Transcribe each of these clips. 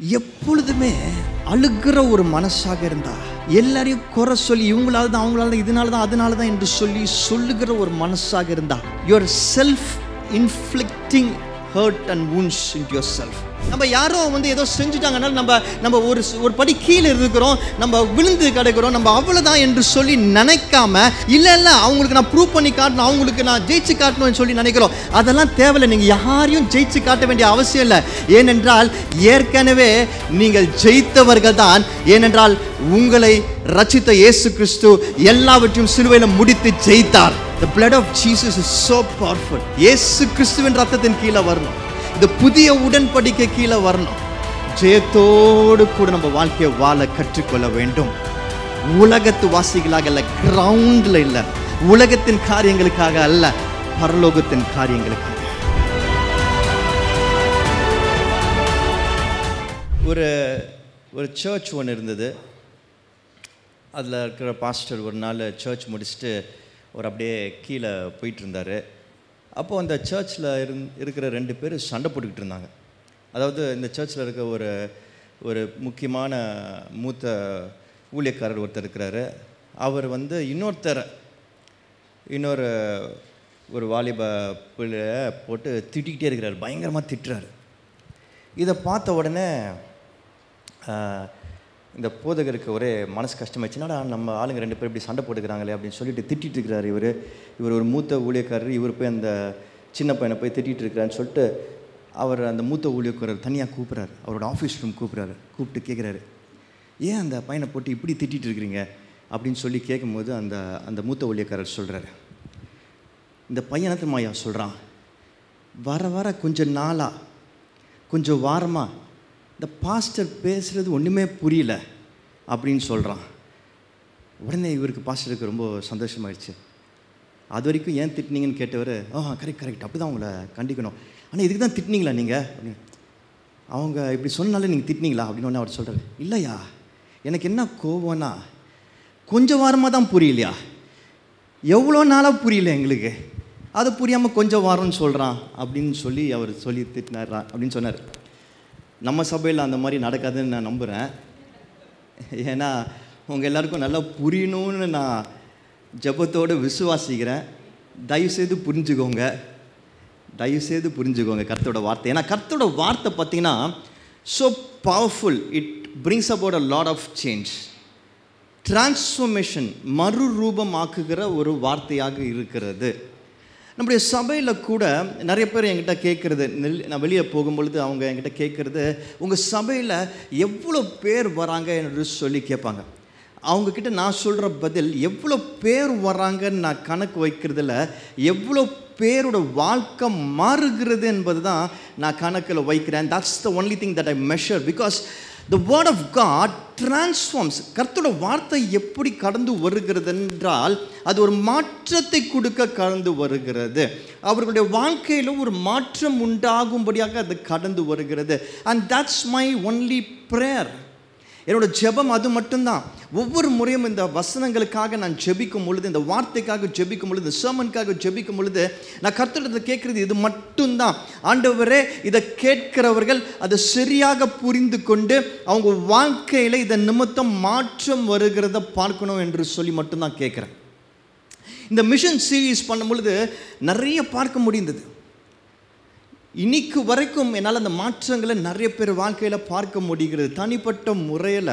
எப்பொழுதுமே அழுகிற ஒரு மனசாக இருந்தா, எல்லாரையும் குறை சொல்லி இவங்களால தான் அவங்களால தான் இதனால தான் அதனால தான் என்று சொல்லுகிற ஒரு மனசாக இருந்தா, you are self inflicting hurt and wounds into yourself. நம்ம யாரோ ஏதோ செஞ்சுட்டாங்கனால நம்ம ஒரு படி கீழே இருக்கிறோம், நம்ம விழுந்து கிடக்கிறோம், நம்ம அவ்வளோதான் என்று சொல்லி நினைக்காம, இல்லை அவங்களுக்கு நான் ப்ரூவ் பண்ணி காட்டணும், அவங்களுக்கு நான் ஜெயிச்சு காட்டணும்னு சொல்லி நினைக்கிறோம். அதெல்லாம் தேவையில்லை. நீங்கள் யாரையும் ஜெயிச்சு காட்ட வேண்டிய அவசியம் இல்லை. ஏனென்றால் ஏற்கனவே நீங்கள் ஜெயித்தவர்கள் தான். ஏனென்றால் உங்களை ரட்சித்த இயேசு கிறிஸ்து எல்லாவற்றையும் சிலுவையில் முடித்து ஜெயித்தார். The blood of Jesus is so powerful. இயேசு கிறிஸ்துவின் ரத்தத்தின் கீழே வரணும், இந்த புதிய உடன்படிக்கை கீழே வரணும். ஜெயத்தோடு கூட நம்ம வாழ்க்கையை வாழ கற்றுக்கொள்ள வேண்டும். உலகத்து வாசிகளாக அல்ல, கிரவுண்டில் இல்லை, உலகத்தின் காரியங்களுக்காக அல்ல, பரலோகத்தின் காரியங்களுக்காக. ஒரு சர்ச் ஒன்று இருந்தது. அதில் இருக்கிற பாஸ்டர் ஒரு நாள் சர்ச் முடிச்சுட்டு அப்படியே கீழே போயிட்டு இருந்தார். அப்போது அந்த சர்ச்சில் இருக்கிற 2 பேர் சண்டை போட்டுக்கிட்டு இருந்தாங்க. அதாவது இந்த சர்ச்சில் இருக்க ஒரு முக்கியமான மூத்த ஊழியக்காரர் ஒருத்தர் இருக்கிறாரு. அவர் ஒரு வாலிப பிள்ளையை போட்டு திட்டிக்கிட்டே இருக்கிறார், பயங்கரமாக திட்டுறாரு. இதை பார்த்த உடனே இந்த போதகருக்கு ஒரே மனசு கஷ்டமாயிடுச்சுன்னா, நம்ம ஆளுங்க 2 பேர் இப்படி சண்டை போட்டுக்கிறாங்களே அப்படின்னு சொல்லிட்டு திட்டிகிட்டு இருக்கிறார். இவர் ஒரு மூத்த ஊழியக்காரர், இவர் போய் அந்த சின்ன பையனை போய் திட்டிகிட்டு இருக்கிறான்னு சொல்லிட்டு அவர் அந்த மூத்த ஊழியக்காரர் தனியாக கூப்பிட்றாரு, அவரோட ஆஃபீஸ் ரூம் கூப்பிட்டு கேட்குறாரு, ஏன் அந்த பையனை போட்டு இப்படி திட்டிகிட்டு இருக்கிறீங்க அப்படின்னு சொல்லி கேட்கும்போது அந்த மூத்த ஊழியக்காரர் சொல்கிறாரு, இந்த பையனத்துமாயா சொல்கிறான், வர கொஞ்சம் நாளாக கொஞ்சம் வாரமாக இந்த பாஸ்டர் பேசுகிறது ஒன்றுமே புரியல அப்படின்னு சொல்கிறான். உடனே இவருக்கு பாஸ்டருக்கு ரொம்ப சந்தோஷமாயிடுச்சு. அது வரைக்கும் ஏன் திட்டினீங்கன்னு கேட்டவர், கரெக்ட் அப்படி தான் உங்களை கண்டிக்கணும், ஆனால் இதுக்கு தான் திட்டினீங்களா நீங்கள் அப்படின்னு. அவங்க இப்படி சொன்னாலே நீங்கள் திட்டினீங்களா அப்படின்னு ஒன்று அவர் சொல்கிறார். இல்லையா, எனக்கு என்ன கோவம்னா, கொஞ்சம் வாரமாக தான் புரியலையா, எவ்வளோ நாளாக புரியல எங்களுக்கு, அது புரியாமல் கொஞ்சம் வாரம்னு சொல்கிறான் அப்படின்னு சொல்லி அவர் சொல்லி திட்டினாரா அப்படின்னு சொன்னார். நம்ம சபையில் அந்த மாதிரி நடக்காதுன்னு நான் நம்புகிறேன். ஏன்னா உங்கள் எல்லாருக்கும் நல்லா புரியணும்னு நான் ஜெபத்தோடு விசுவாசிக்கிறேன். தயவுசெய்து புரிஞ்சுக்கோங்க கர்த்தரோட வார்த்தை. ஏன்னா கர்த்தரோட வார்த்தை பார்த்தீங்கன்னா so powerful, it brings about a lot of change, transformation, மறுரூபம் ஆக்குகிற ஒரு வார்த்தையாக இருக்கிறது. நம்முடைய சபையில் கூட நிறைய பேர் என்கிட்ட கேட்குறது, நான் வெளியே போகும்பொழுது அவங்க என்கிட்ட கேட்குறது, உங்கள் சபையில் எவ்வளோ பேர் வராங்க என்று சொல்லி கேட்பாங்க. அவங்கக்கிட்ட நான் சொல்கிற பதில், எவ்வளோ பேர் வராங்கன்னு நான் கணக்கு வைக்கிறதில்ல, எவ்வளோ பேரோட வாழ்க்கை மாறுகிறது என்பது தான் நான் கணக்கில் வைக்கிறேன். That's the only thing that I measure, because the word of God transforms. கர்த்தரோட வார்த்தை எப்படி கடந்து வருகிறது என்றால், அது ஒரு மாற்றத்தை கொடுக்க கடந்து வருகிறது. அவர்களுடைய வாழ்க்கையில் ஒரு மாற்றம் உண்டாகும்படியாக அது கடந்து வருகிறது. and that's my only prayer. என்னோட ஜெபம் அது மட்டும்தான். ஒவ்வொரு முறையும் இந்த வசனங்களுக்காக நான் ஜெபிக்கும் பொழுது, இந்த வார்த்தைக்காக ஜெபிக்கும் பொழுது, இந்த சர்மனுக்காக ஜெபிக்கும் பொழுது, நான் கர்த்தரிடத்தை கேட்குறது இது மட்டும்தான். ஆண்டவரே, இதை கேட்கிறவர்கள் அதை சரியாக புரிந்து கொண்டு அவங்க வாழ்க்கையில் இதன் நிமித்தம் மாற்றம் வருகிறத பார்க்கணும் என்று சொல்லி மட்டும்தான் கேட்குறேன். இந்த மிஷன் சீரீஸ் பண்ணும் பொழுது நிறைய பார்க்க முடிந்தது. இன்னைக்கு வரைக்கும் என்னால் அந்த மாற்றங்களை நிறைய பேர் வாழ்க்கையில் பார்க்க முடிகிறது. தனிப்பட்ட முறையில்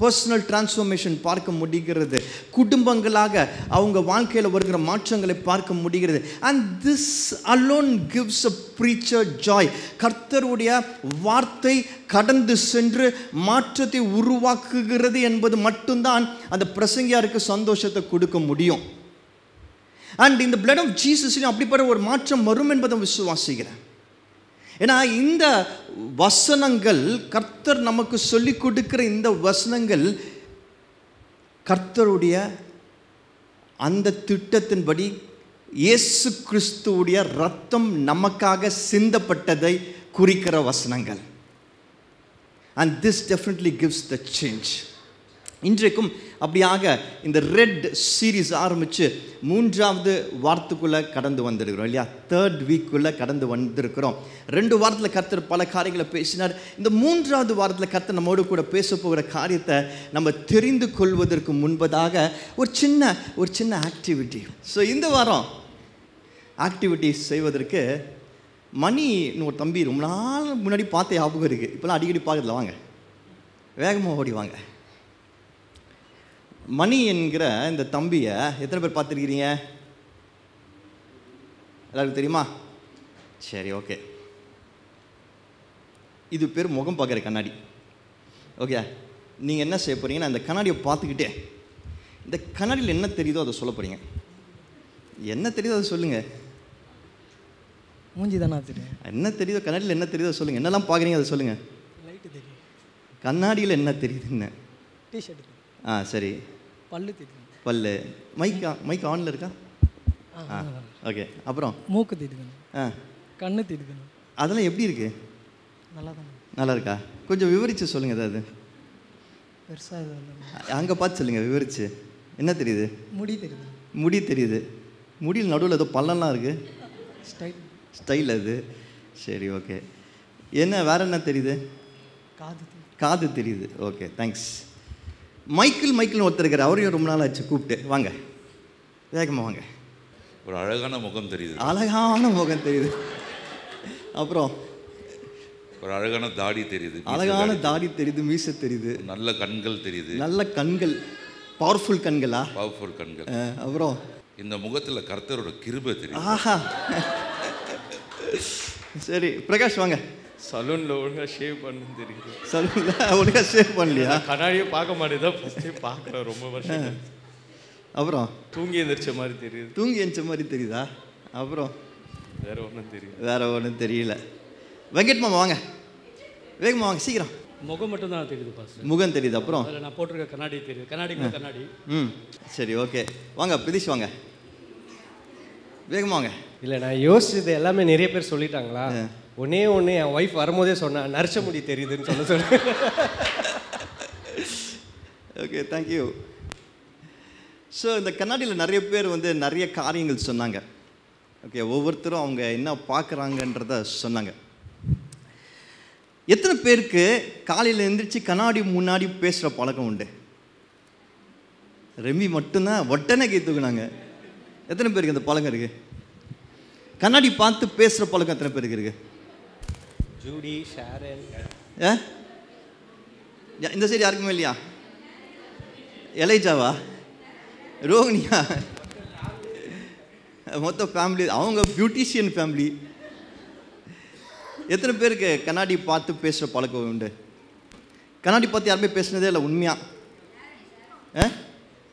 பர்சனல் டிரான்ஸ்ஃபர்மேஷன் பார்க்க முடிகிறது. குடும்பங்களாக அவங்க வாழ்க்கையில் வருகிற மாற்றங்களை பார்க்க முடிகிறது. And this alone gives a preacher Joy. கர்த்தருடைய வார்த்தை கடந்து சென்று மாற்றத்தை உருவாக்குகிறது என்பது மட்டும்தான் அந்த பிரசங்கியாருக்கு சந்தோஷத்தை கொடுக்க முடியும். அண்ட் இந்த பிளட் ஆஃப் ஜீசஸ்லையும் அப்படிப்பட்ட ஒரு மாற்றம் வரும் என்பதை விசுவாசிக்கிறேன். ஏன்னா இந்த வசனங்கள், கர்த்தர் நமக்கு சொல்லிக் கொடுக்கிற இந்த வசனங்கள் கர்த்தருடைய அந்த திட்டத்தின்படி இயேசு கிறிஸ்துவுடைய ரத்தம் நமக்காக சிந்தப்பட்டதை குறிக்கிற வசனங்கள். and this definitely gives the change. இன்றைக்கும் அப்படியாக இந்த ரெட் சீரீஸ் ஆரம்பித்து 3வது வாரத்துக்குள்ளே கடந்து வந்திருக்கிறோம் இல்லையா? 3rd வீக்குள்ளே கடந்து வந்திருக்கிறோம். 2 வாரத்தில் கர்த்தர் பல காரியங்களை பேசினார். இந்த 3வது வாரத்தில் கர்த்தர் நம்மோடு கூட பேச போகிற காரியத்தை நம்ம தெரிந்து கொள்வதற்கு முன்பதாக ஒரு சின்ன ஆக்டிவிட்டி. ஸோ இந்த வாரம் ஆக்டிவிட்டி செய்வதற்கு மணின்னு ஒரு தம்பி ரொம்ப நாள் முன்னாடி பார்த்த ஞாபகம் இருக்குது. இப்போலாம் அடிக்கடி பார்க்கறதில்ல. வாங்க, வேகமாக ஓடி வாங்க. மணி என்கிற இந்த தம்பியை எத்தனை பேர் பார்த்துருக்கிறீங்க? எல்லாருக்கும் தெரியுமா? சரி, ஓகே. இது பேர் முகம் பார்க்குற கண்ணாடி. ஓகே, நீங்கள் என்ன செய்ய போகிறீங்கன்னா இந்த கண்ணாடியை பார்த்துக்கிட்டே இந்த கண்ணாடியில் என்ன தெரியுதோ அதை சொல்ல போகிறீங்க. என்ன தெரியுதோ அதை சொல்லுங்கள். மூஞ்சி தானே தெரியும். என்ன தெரியுதோ கண்ணாடியில் என்ன தெரியுதோ சொல்லுங்கள். என்னெல்லாம் பார்க்குறீங்க அதை சொல்லுங்கள். லைட்டு தெரியும். கண்ணாடியில் என்ன தெரியுதுன்னு? டிஷர்ட். சரி. பல்லு தெரியும். பல்லு. மைக் ஆனில் இருக்கா? ஓகே. அப்புறம் மூக்கு தெரியுது. கண்ணு தெரியுது. அதெல்லாம் எப்படி இருக்கு? நல்லா இருக்கா? கொஞ்சம் விவரித்து சொல்லுங்கள். ஏதாவது பெருசாக அங்கே பார்த்து சொல்லுங்கள் விவரித்து. என்ன தெரியுது? முடி தெரியுது. முடி தெரியுது. முடியில் நடுவில் ஏதோ பள்ளம்லாம் இருக்குது. ஸ்டைல் அது. சரி, ஓகே. என்ன வேறு என்ன தெரியுது? காது தெரியுது. Okay, thanks. மைக்கிள்னு ஒருத்தர் இருக்கிற அவரையும் ரொம்ப நாள் ஆச்சு கூப்பிட்டு. வாங்க, வேகமாக வாங்க. ஒரு அழகான முகம் தெரியுது. அழகான முகம் தெரியுது. அப்புறம் ஒரு அழகான தாடி தெரியுது. அழகான தாடி தெரியுது. மீசை தெரியுது. நல்ல கண்கள் தெரியுது. நல்ல கண்கள். பவர்ஃபுல் கண்களா? பவர்ஃபுல் கண்கள். அப்புறம் இந்த முகத்தில் கர்த்தரோட கிருபை தெரியுது. ஆஹா, சரி. பிரகாஷ் வாங்க. சலூனில் ஒழுங்காக ஷேவ் பண்ணு தெரியுது. சலூனில் ஒழுங்காக ஷேவ் பண்ணலையா? கண்ணாடியே பார்க்க மாட்டேதான் ஃபஸ்ட்டே பார்க்குறேன் ரொம்ப வருஷம். அப்புறம் தூங்கி எழுந்திரிச்ச மாதிரி தெரியுது. தூங்கி எழுந்திரிச்ச மாதிரி தெரியுதா? அப்புறம் வேற ஒன்றும் தெரியுது. வேற ஒன்றும் தெரியல. வெங்கட் மாமா வாங்க, வேகமாக வாங்க, சீக்கிரம். முகம் மட்டும் தான் தெரியுது பாஸ்டர். முகம் தெரியுது. அப்புறம் அதில் நான் போட்டிருக்க கண்ணாடி தெரியுது. கண்ணாடி. சரி, ஓகே. வாங்க பிரதீஷ் வாங்க, வேகமாக வாங்க. இல்லை, நான் யோசிச்சது எல்லாமே நிறைய பேர் சொல்லிட்டாங்களா. ஒன்று என் ஒய்ஃப் வரும்போதே சொன்னேன், நரிச்ச முடி தெரியுதுன்னு சொன்னேன். Okay, thank you. ஸோ இந்த கண்ணாடியில் நிறைய பேர் நிறைய காரியங்கள் சொன்னாங்க. ஓகே, ஒவ்வொருத்தரும் அவங்க என்ன பார்க்குறாங்கன்றத சொன்னாங்க. எத்தனை பேருக்கு காலையில் எழுந்திரிச்சு கண்ணாடி முன்னாடி பேசுகிற பழக்கம் உண்டு? ரெமி மட்டும்தான் ஒட்டனை கை தூக்குனாங்க. எத்தனை பேருக்கு அந்த பழக்கம் இருக்குது? கண்ணாடி பார்த்து பேசுகிற பழக்கம் எத்தனை பேருக்கு இருக்குது? ஜூடி, ஷாரன். இந்த சைடு யாருக்குமே இல்லையா? எலைஜாவா, ரோஹினியா, மொத்த ஃபேமிலி அவங்க பியூட்டிஷியன் ஃபேமிலி. எத்தனை பேருக்கு கண்ணாடி பார்த்து பேசுகிற பழக்கம் உண்டு? கண்ணாடி பார்த்து யாருமே பேசுனதே இல்லை உண்மையாக?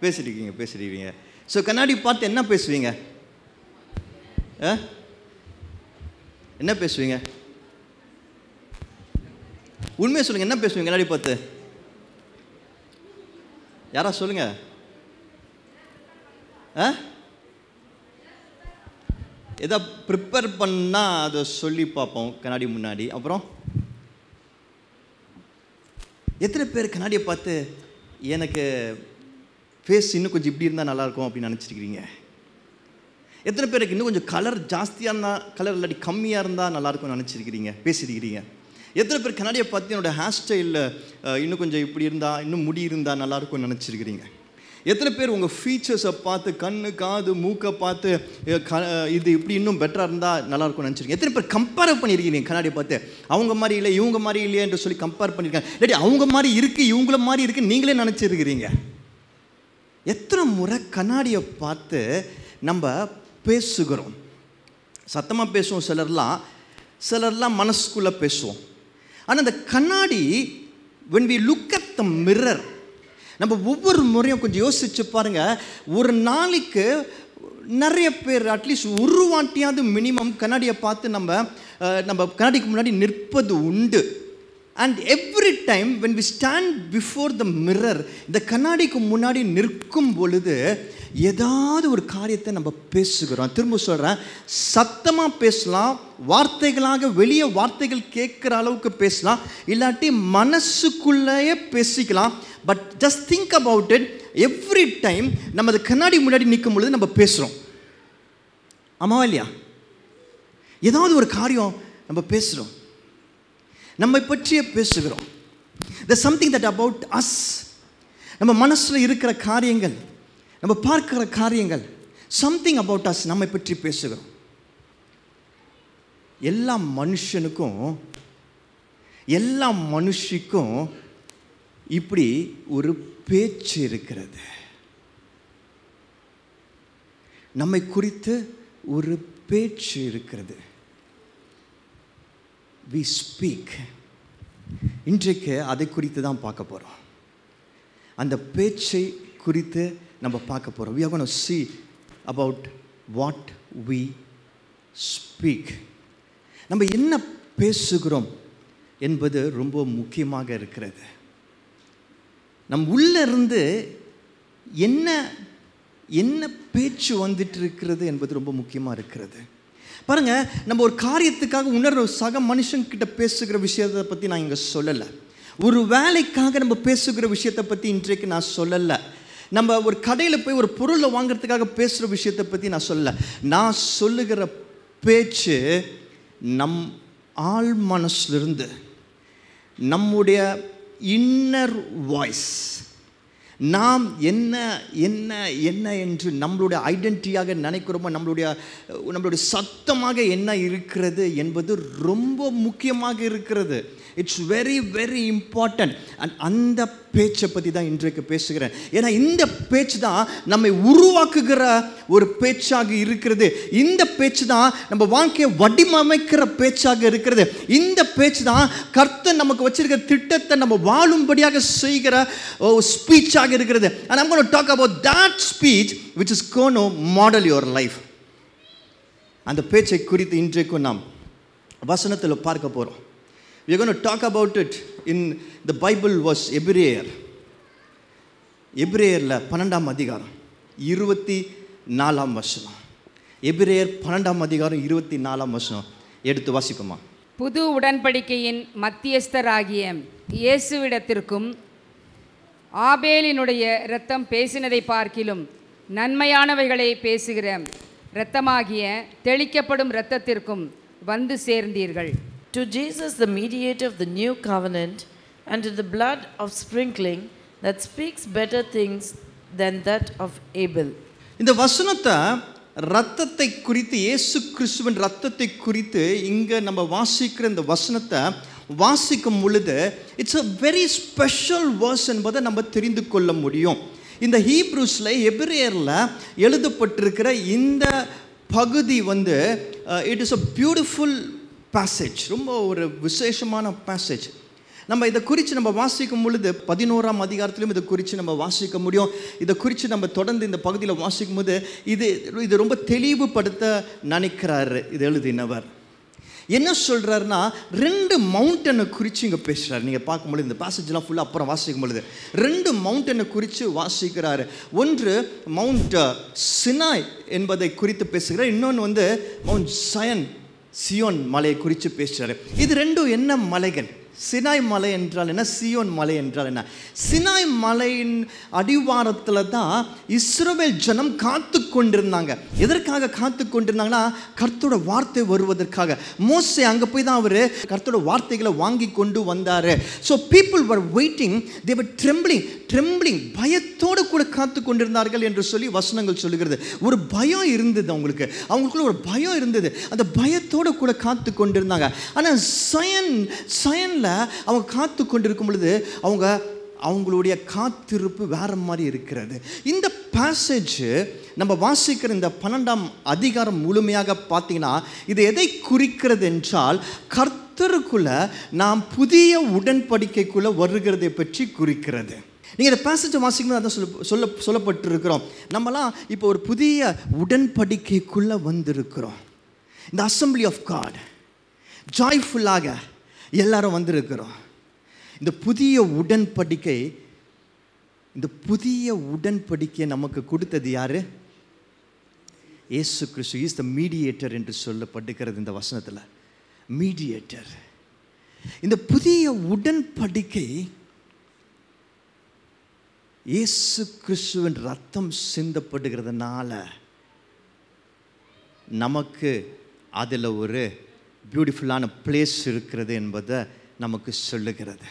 பேசிருக்கீங்க. ஸோ கண்ணாடி பார்த்து என்ன பேசுவீங்க? என்ன பேசுவீங்க? உண்மையை சொல்லுங்கள். என்ன பேசுவீங்க கண்ணாடி பார்த்து? யாரா சொல்லுங்க. எதா ப்ரிப்பேர் பண்ணால் அதை சொல்லி பார்ப்போம் கண்ணாடி முன்னாடி. அப்புறம் எத்தனை பேர் கண்ணாடியை பார்த்து எனக்கு ஃபேஸ் இன்னும் கொஞ்சம் இப்படி இருந்தால் நல்லாயிருக்கும் அப்படின்னு நினச்சிருக்கிறீங்க? எத்தனை பேருக்கு இன்னும் கொஞ்சம் கலர் ஜாஸ்தியாக இருந்தால், கலர் இல்லாட்டி கம்மியாக இருந்தால் நல்லாயிருக்கும்னு நினச்சிருக்கிறீங்க, பேசியிருக்கிறீங்க? எத்தனை பேர் கண்ணாடியை பார்த்து என்னோடய ஹேர் ஸ்டைலில் இன்னும் கொஞ்சம் இப்படி இருந்தால், இன்னும் முடி இருந்தால் நல்லாயிருக்கும்னு நினச்சிருக்கிறீங்க? எத்தனை பேர் உங்கள் ஃபீச்சர்ஸை பார்த்து, கண்ணு, காது, மூக்கை பார்த்து இது இப்படி இன்னும் பெட்டராக இருந்தால் நல்லாயிருக்கும்னு நினச்சிருக்கீங்க? எத்தனை பேர் கம்பேர் பண்ணியிருக்கீங்க கண்ணாடியை பார்த்து? அவங்க மாதிரி இல்லை, இவங்க மாதிரி இல்லையா என்று சொல்லி கம்பேர் பண்ணியிருக்காங்க. இல்லாட்டி அவங்க மாதிரி இருக்குது, இவங்கள மாதிரி இருக்குது நீங்களே நினச்சிருக்கிறீங்க? எத்தனை முறை கண்ணாடியை பார்த்து நம்ம பேசுகிறோம்? சத்தமாக பேசுவோம், சிலர்லாம் மனசுக்குள்ளே பேசுவோம். ஆனால் அந்த கண்ணாடி, when we look at the mirror, நம்ம ஒவ்வொரு முறையும் கொஞ்சம் யோசிச்சு பாருங்கள். ஒரு நாளைக்கு நிறைய பேர் அட்லீஸ்ட் ஒரு வாட்டியாவது மினிமம் கண்ணாடியை பார்த்து நம்ம கண்ணாடிக்கு முன்னாடி நிற்பது உண்டு. And every time when we stand before the mirror, இந்த கண்ணாடிக்கு முன்னாடி நிற்கும் பொழுது ஏதாவது ஒரு காரியத்தை நம்ம பேசுகிறோம். திரும்ப சொல்கிறேன், சத்தமாக பேசலாம், வார்த்தைகளாக வெளியே வார்த்தைகள் கேட்குற அளவுக்கு பேசலாம், இல்லாட்டி மனசுக்குள்ளேயே பேசிக்கலாம். But just think about it. Every time நம்ம அது கண்ணாடி முன்னாடி நிற்கும் பொழுது நம்ம பேசுகிறோம். ஆமாவா இல்லையா? ஏதாவது ஒரு காரியம் நம்ம பேசுகிறோம், நம்மை பற்றியே பேசுகிறோம். there's something that about us. நம்ம மனசில் இருக்கிற காரியங்கள், நம்ம பார்க்கிற காரியங்கள், something about us, நம்மை பற்றி பேசுகிறோம். எல்லா மனுஷனுக்கும் எல்லா மனுஷிக்கும் இப்படி ஒரு பேச்சு இருக்கிறது. நம்மை குறித்து ஒரு பேச்சு இருக்கிறது. we speak. இன்றைக்கு அதை குறித்து தான் பார்க்க போகிறோம். அந்த பேச்சை குறித்து நம்ம பார்க்க போகிறோம். we are going to see about what we speak. நம்ம என்ன பேசுகிறோம் என்பது ரொம்ப முக்கியமாக இருக்கிறது. நம் உள்ள இருந்து என்ன என்ன பேச்சு வந்துட்டு இருக்கிறது என்பது ரொம்ப முக்கியமாக இருக்கிறது. பாருங்க, நம்ம ஒரு காரியத்துக்காக உணர்ற சக மனுஷங்கிட்ட பேசுகிற விஷயத்தை பற்றி நான் இங்கே சொல்லலை. ஒரு வேலைக்காக நம்ம பேசுகிற விஷயத்தை பற்றி இன்றைக்கு நான் சொல்லலை. நம்ம ஒரு கடையில் போய் ஒரு பொருளை வாங்கிறதுக்காக பேசுகிற விஷயத்தை பற்றி நான் சொல்லலை. நான் சொல்லுகிற பேச்சு நம் ஆள் மனசிலிருந்து, நம்முடைய இன்னர் வாய்ஸ், நாம் என்ன என்ன என்ன என்று நம்மளுடைய ஐடென்டிட்டியாக நினைக்கிறோமோ, நம்மளுடைய சத்தமாக என்ன இருக்கிறது என்பது ரொம்ப முக்கியமாக இருக்கிறது. It's very very important. And அந்த பேச்சை பற்றி தான் இன்றைக்கு பேசுகிறேன். ஏன்னா இந்த பேச்சு தான் நம்மை உருவாக்குகிற ஒரு பேச்சாக இருக்கிறது. இந்த பேச்சு தான் நம்ம வாழ்க்கையை வடிவமைக்கிற பேச்சாக இருக்கிறது. இந்த பேச்சு தான் கர்த்தர் நமக்கு வச்சிருக்கிற திட்டத்தை நம்ம வாழும்படியாக செய்கிற ஸ்பீச்சாக இருக்கிறது. And I'm going to talk about that speech which is going to model your life. அந்த பேச்சை குறித்து இன்றைக்கு நாம் வசனத்தில் பார்க்க போகிறோம். We are going to talk about it in the Bible verse எபிரேயர் 12ஆம் அதிகாரம் 24ஆம் வசனம். எபிரேயர் 12ஆம் அதிகாரம் 24ஆம் வசனம் எடுத்து வாசிப்போமா? புது உடன்படிக்கையின் மத்தியஸ்தராகிய இயேசுவிடத்திற்கும் ஆபேலினுடைய இரத்தம் பேசினதை பார்க்கிலும் நன்மையானவைகளை பேசுகிற இரத்தமாகிய தெளிக்கப்படும் இரத்தத்திற்கும் வந்து சேர்ந்தீர்கள். To Jesus, the mediator of the new covenant, and to the blood of sprinkling that speaks better things than that of Abel. இந்த வசனத்தை ரத்தத்தை குறித்து, இயேசு கிறிஸ்துவின் ரத்தத்தை குறித்து இங்கே நம்ம வாசிக்கிற இந்த வசனத்தை வாசிக்கும் பொழுது it's a very special verse என்பதை நம்ம தெரிந்து கொள்ள முடியும். இந்த ஹீப்ரூஸில் எபிரேயரில் எழுதப்பட்டிருக்கிற இந்த பகுதி வந்து it is a beautiful passage, ரொம்ப ஒரு விசேஷமான passage. நம்ம இதை குறித்து நம்ம வாசிக்கும் பொழுது 11ஆம் அதிகாரத்திலும் இதை குறித்து நம்ம வாசிக்க முடியும். இதை குறித்து நம்ம தொடர்ந்து இந்த பகுதியில் வாசிக்கும் போது இது ரொம்ப தெளிவுபடுத்த நினைக்கிறாரு இது எழுதினவர். என்ன சொல்கிறாருன்னா, 2 மவுண்டனை குறித்து இங்கே பேசுகிறார். நீங்கள் பார்க்கும்பொழுது இந்த பேசேஜ்லாம் ஃபுல்லாக அப்புறம் வாசிக்கும் பொழுது 2 மவுண்டனை குறித்து வாசிக்கிறாரு. ஒன்று மவுண்ட் சினாய் என்பதை குறித்து பேசுகிறார், இன்னொன்று வந்து மவுண்ட் சியோன் மலையை குறித்து பேசுகிறார். இது 2 என்ன மலைகள்? சினாய் மலை என்றால் என்ன, சியோன் மலை என்றால் என்ன? சினாய் மலையின் அடிவாரத்தில் தான் இஸ்ரவேல் ஜனம் காத்து கொண்டிருந்தாங்க. எதற்காக காத்து கொண்டிருந்தாங்கன்னா, கர்த்தரோட வார்த்தை வருவதற்காக. மோசே அங்கே போய் தான் அவர் கர்த்தரோட வார்த்தைகளை வாங்கி கொண்டு வந்தார். So people were waiting, they were trembling, பயத்தோடு கூட காத்து கொண்டிருந்தார்கள் என்று சொல்லி வசனங்கள் சொல்லுகிறது. ஒரு பயம் இருந்தது அவங்களுக்குள்ள ஒரு பயம் இருந்தது. அந்த பயத்தோடு கூட காத்து கொண்டிருந்தாங்க. ஆனால் சயனில் அவங்க காத்து கொண்டிருக்கும் பொழுது அவங்களுடைய காத்திருப்பு வேற மாதிரி இருக்கிறது. இந்த பேசேஜ் நம்ம வாசிக்கிற இந்த 12ஆம் அதிகாரம் முழுமையாக பார்த்தீங்கன்னா இது எதை குறிக்கிறது என்றால், கர்த்தருக்குள்ள நாம் புதிய உடன்படிக்கைக்குள்ள வருகிறதை பற்றி குறிக்கிறது. நீங்கள் இந்த பேசேஜை வாசிக்கும்போது அதான் சொல்லப்பட்டிருக்கிறோம். நம்மலாம் இப்போ ஒரு புதிய உடன்படிக்கைக்குள்ளே வந்திருக்கிறோம். இந்த அசம்பிளி ஆஃப் காட் ஜாய்ஃபுல்லாக எல்லாரும் வந்திருக்கிறோம். இந்த புதிய உடன்படிக்கை இந்த புதிய உடன்படிக்கையை நமக்கு கொடுத்தது யாரு? இயேசு கிறிஸ்து இஸ் த மீடியேட்டர் என்று சொல்லப்படுகிறது இந்த வசனத்தில். மீடியேட்டர். இந்த புதிய உடன்படிக்கை இயேசு கிறிஸ்துவின் ரத்தம் சிந்தப்படுகிறதுனால நமக்கு அதில் ஒரு பியூட்டிஃபுல்லான பிளேஸ் இருக்கிறது என்பதை நமக்கு சொல்லுகிறது.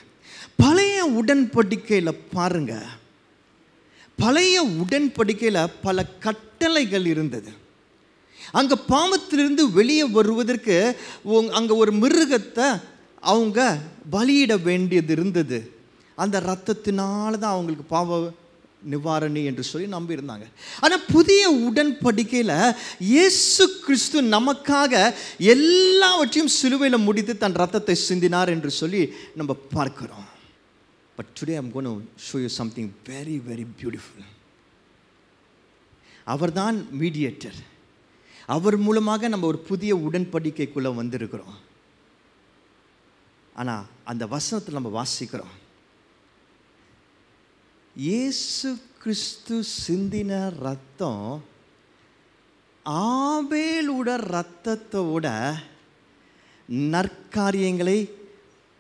பழைய உடன்படிக்கையில் பாருங்க, பழைய உடன்படிக்கையில் பல கட்டளைகள் இருந்தது. அங்கே பாவத்திலிருந்து வெளியே வருவதற்கு அங்கே ஒரு மிருகத்தை அவங்க பலியிட வேண்டியது இருந்தது. அந்த இரத்தத்தினால தான் அவங்களுக்கு பாவ நிவாரணி என்று சொல்லி நம்பியிருந்தாங்க. ஆனால் புதிய உடன்படிக்கையில் இயேசு கிறிஸ்து நமக்காக எல்லாவற்றையும் சிலுவையில் முடித்து தன் ரத்தத்தை சிந்தினார் என்று சொல்லி நம்ம பார்க்கிறோம். But today I'm going to show you something very, very beautiful. அவர்தான் மீடியேட்டர். அவர் மூலமாக நம்ம ஒரு புதிய உடன்படிக்கைக்குள்ளே வந்திருக்கிறோம். ஆனால் அந்த வசனத்தில் நம்ம வாசிக்கிறோம், இயேசு கிறிஸ்து சிந்தின ரத்தம் ஆபேலோட ரத்தத்தோட நற்காரியங்களை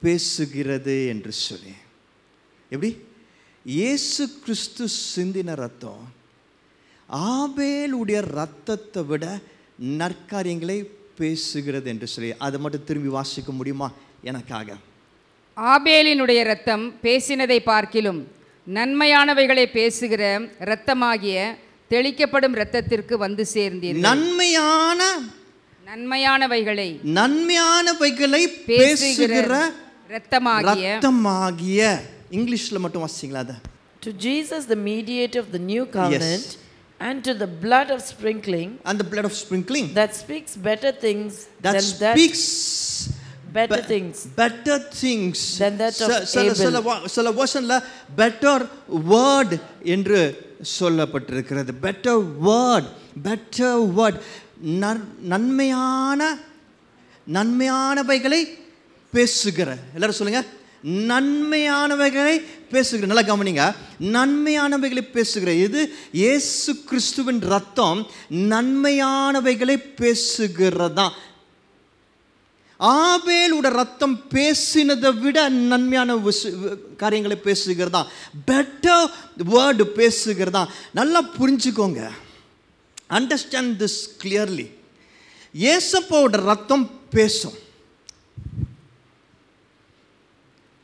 பேசுகிறது என்று சொல்லி. எப்படி? இயேசு கிறிஸ்து சிந்தின ரத்தம் ஆபேலுடைய ரத்தத்தை விட நற்காரியங்களை பேசுகிறது என்று சொல்லி. அதை மட்டும் திரும்பி வாசிக்க முடியுமா எனக்காக? ஆபேலினுடைய ரத்தம் பேசினதை பார்க்கிலும் நன்மையானவைகளை பேசுகிற இரத்தமாகிய தெளிக்கப்படும் இரத்தத்திற்கு வந்து சேர்ந்தீர்கள். நன்மையானவைகளை பேசுகிற இரத்தமாகிய. இங்கிலீஷ்ல மட்டும் வாசிங்களா அத? To Jesus the mediator of the new covenant, yes, and to the blood of sprinkling, and the blood of sprinkling that speaks better things that than speaks better things than that of Abel. சில வசனல better word என்று சொல்லப்பட்டிருக்கிறது. better word நன்மையானவைகளை பேசுகிற. எல்லாரும் சொல்லுங்க, நன்மையானவைகளை பேசுகிற. நல்லா கவனிங்க, நன்மையானவைகளை பேசுகிற. இது இயேசு கிறிஸ்துவின் ரத்தம் நன்மையானவைகளை பேசுகிறதா. ஆபேலோட ரத்தம் பேசினதை விட நன்மையான காரியங்களை பேசுகிறதா. பெட்டர் வேர்டு பேசுகிறதா. நல்லா புரிஞ்சுக்கோங்க, அண்டர்ஸ்டாண்ட் திஸ் கிளியர்லி. இயேசப்பாவோட ரத்தம் பேசும்,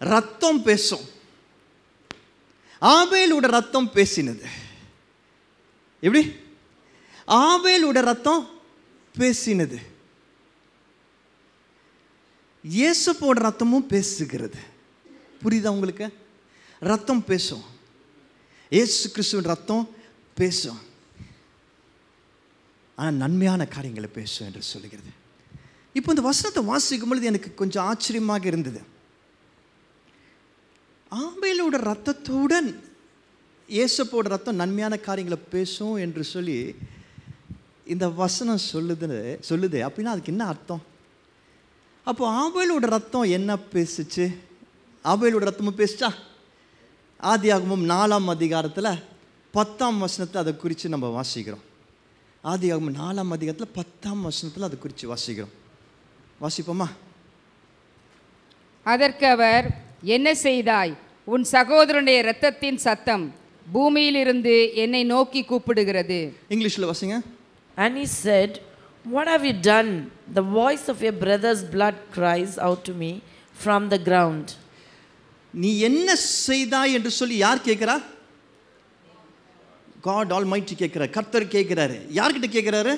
ரத்தம் பேசும். ஆபேலோட ரத்தம் பேசினது. எப்படி? ஆபேலோட ரத்தம் பேசினது. இயேசுவோட ரத்தமும் பேசுகிறது. புரியுதா உங்களுக்கு? ரத்தம் பேசும், இயேசு கிறிஸ்துவின் ரத்தம் பேசும். ஆனால் நன்மையான காரியங்களை பேசும் என்று சொல்லுகிறது. இப்போ இந்த வசனத்தை வாசிக்கும் பொழுது எனக்கு கொஞ்சம் ஆச்சரியமாக இருந்தது. ஆபேலோட ரத்தத்துடன் இயேசுவோட ரத்தம் நன்மையான காரியங்களை பேசும் என்று சொல்லி இந்த வசனம் சொல்லுது. அப்படின்னா அதுக்கு என்ன அர்த்தம்? அப்போ ஆபேலோட ரத்தம் என்ன பேசுச்சு? ஆபேலோட ரத்தமும் பேசுச்சா? ஆதியாகமம் 4ஆம் அதிகாரத்தில் 10ஆம் வசனத்தில் அதை குறித்து நம்ம வாசிக்கிறோம். ஆதியாகமம் 4ஆம் அதிகாரத்தில் 10ஆம் வசனத்தில் அதை குறித்து வாசிக்கிறோம். வாசிப்போமா? அதற்கு அவர், என்ன செய்தாய்? உன் சகோதரனுடைய இரத்தத்தின் சத்தம் பூமியிலிருந்து என்னை நோக்கி கூப்பிடுகிறது. இங்கிலீஷில் வாசிங்க. And he said, what have you done? The voice of your brother's blood cries out to me from the ground. நீ என்ன செய்தாய் என்று சொல்லி யார் கேட்கிறா? God Almighty கேட்கிறார், கர்த்தர் கேட்கிறாரு. யார்கிட்ட கேட்கிறாரு?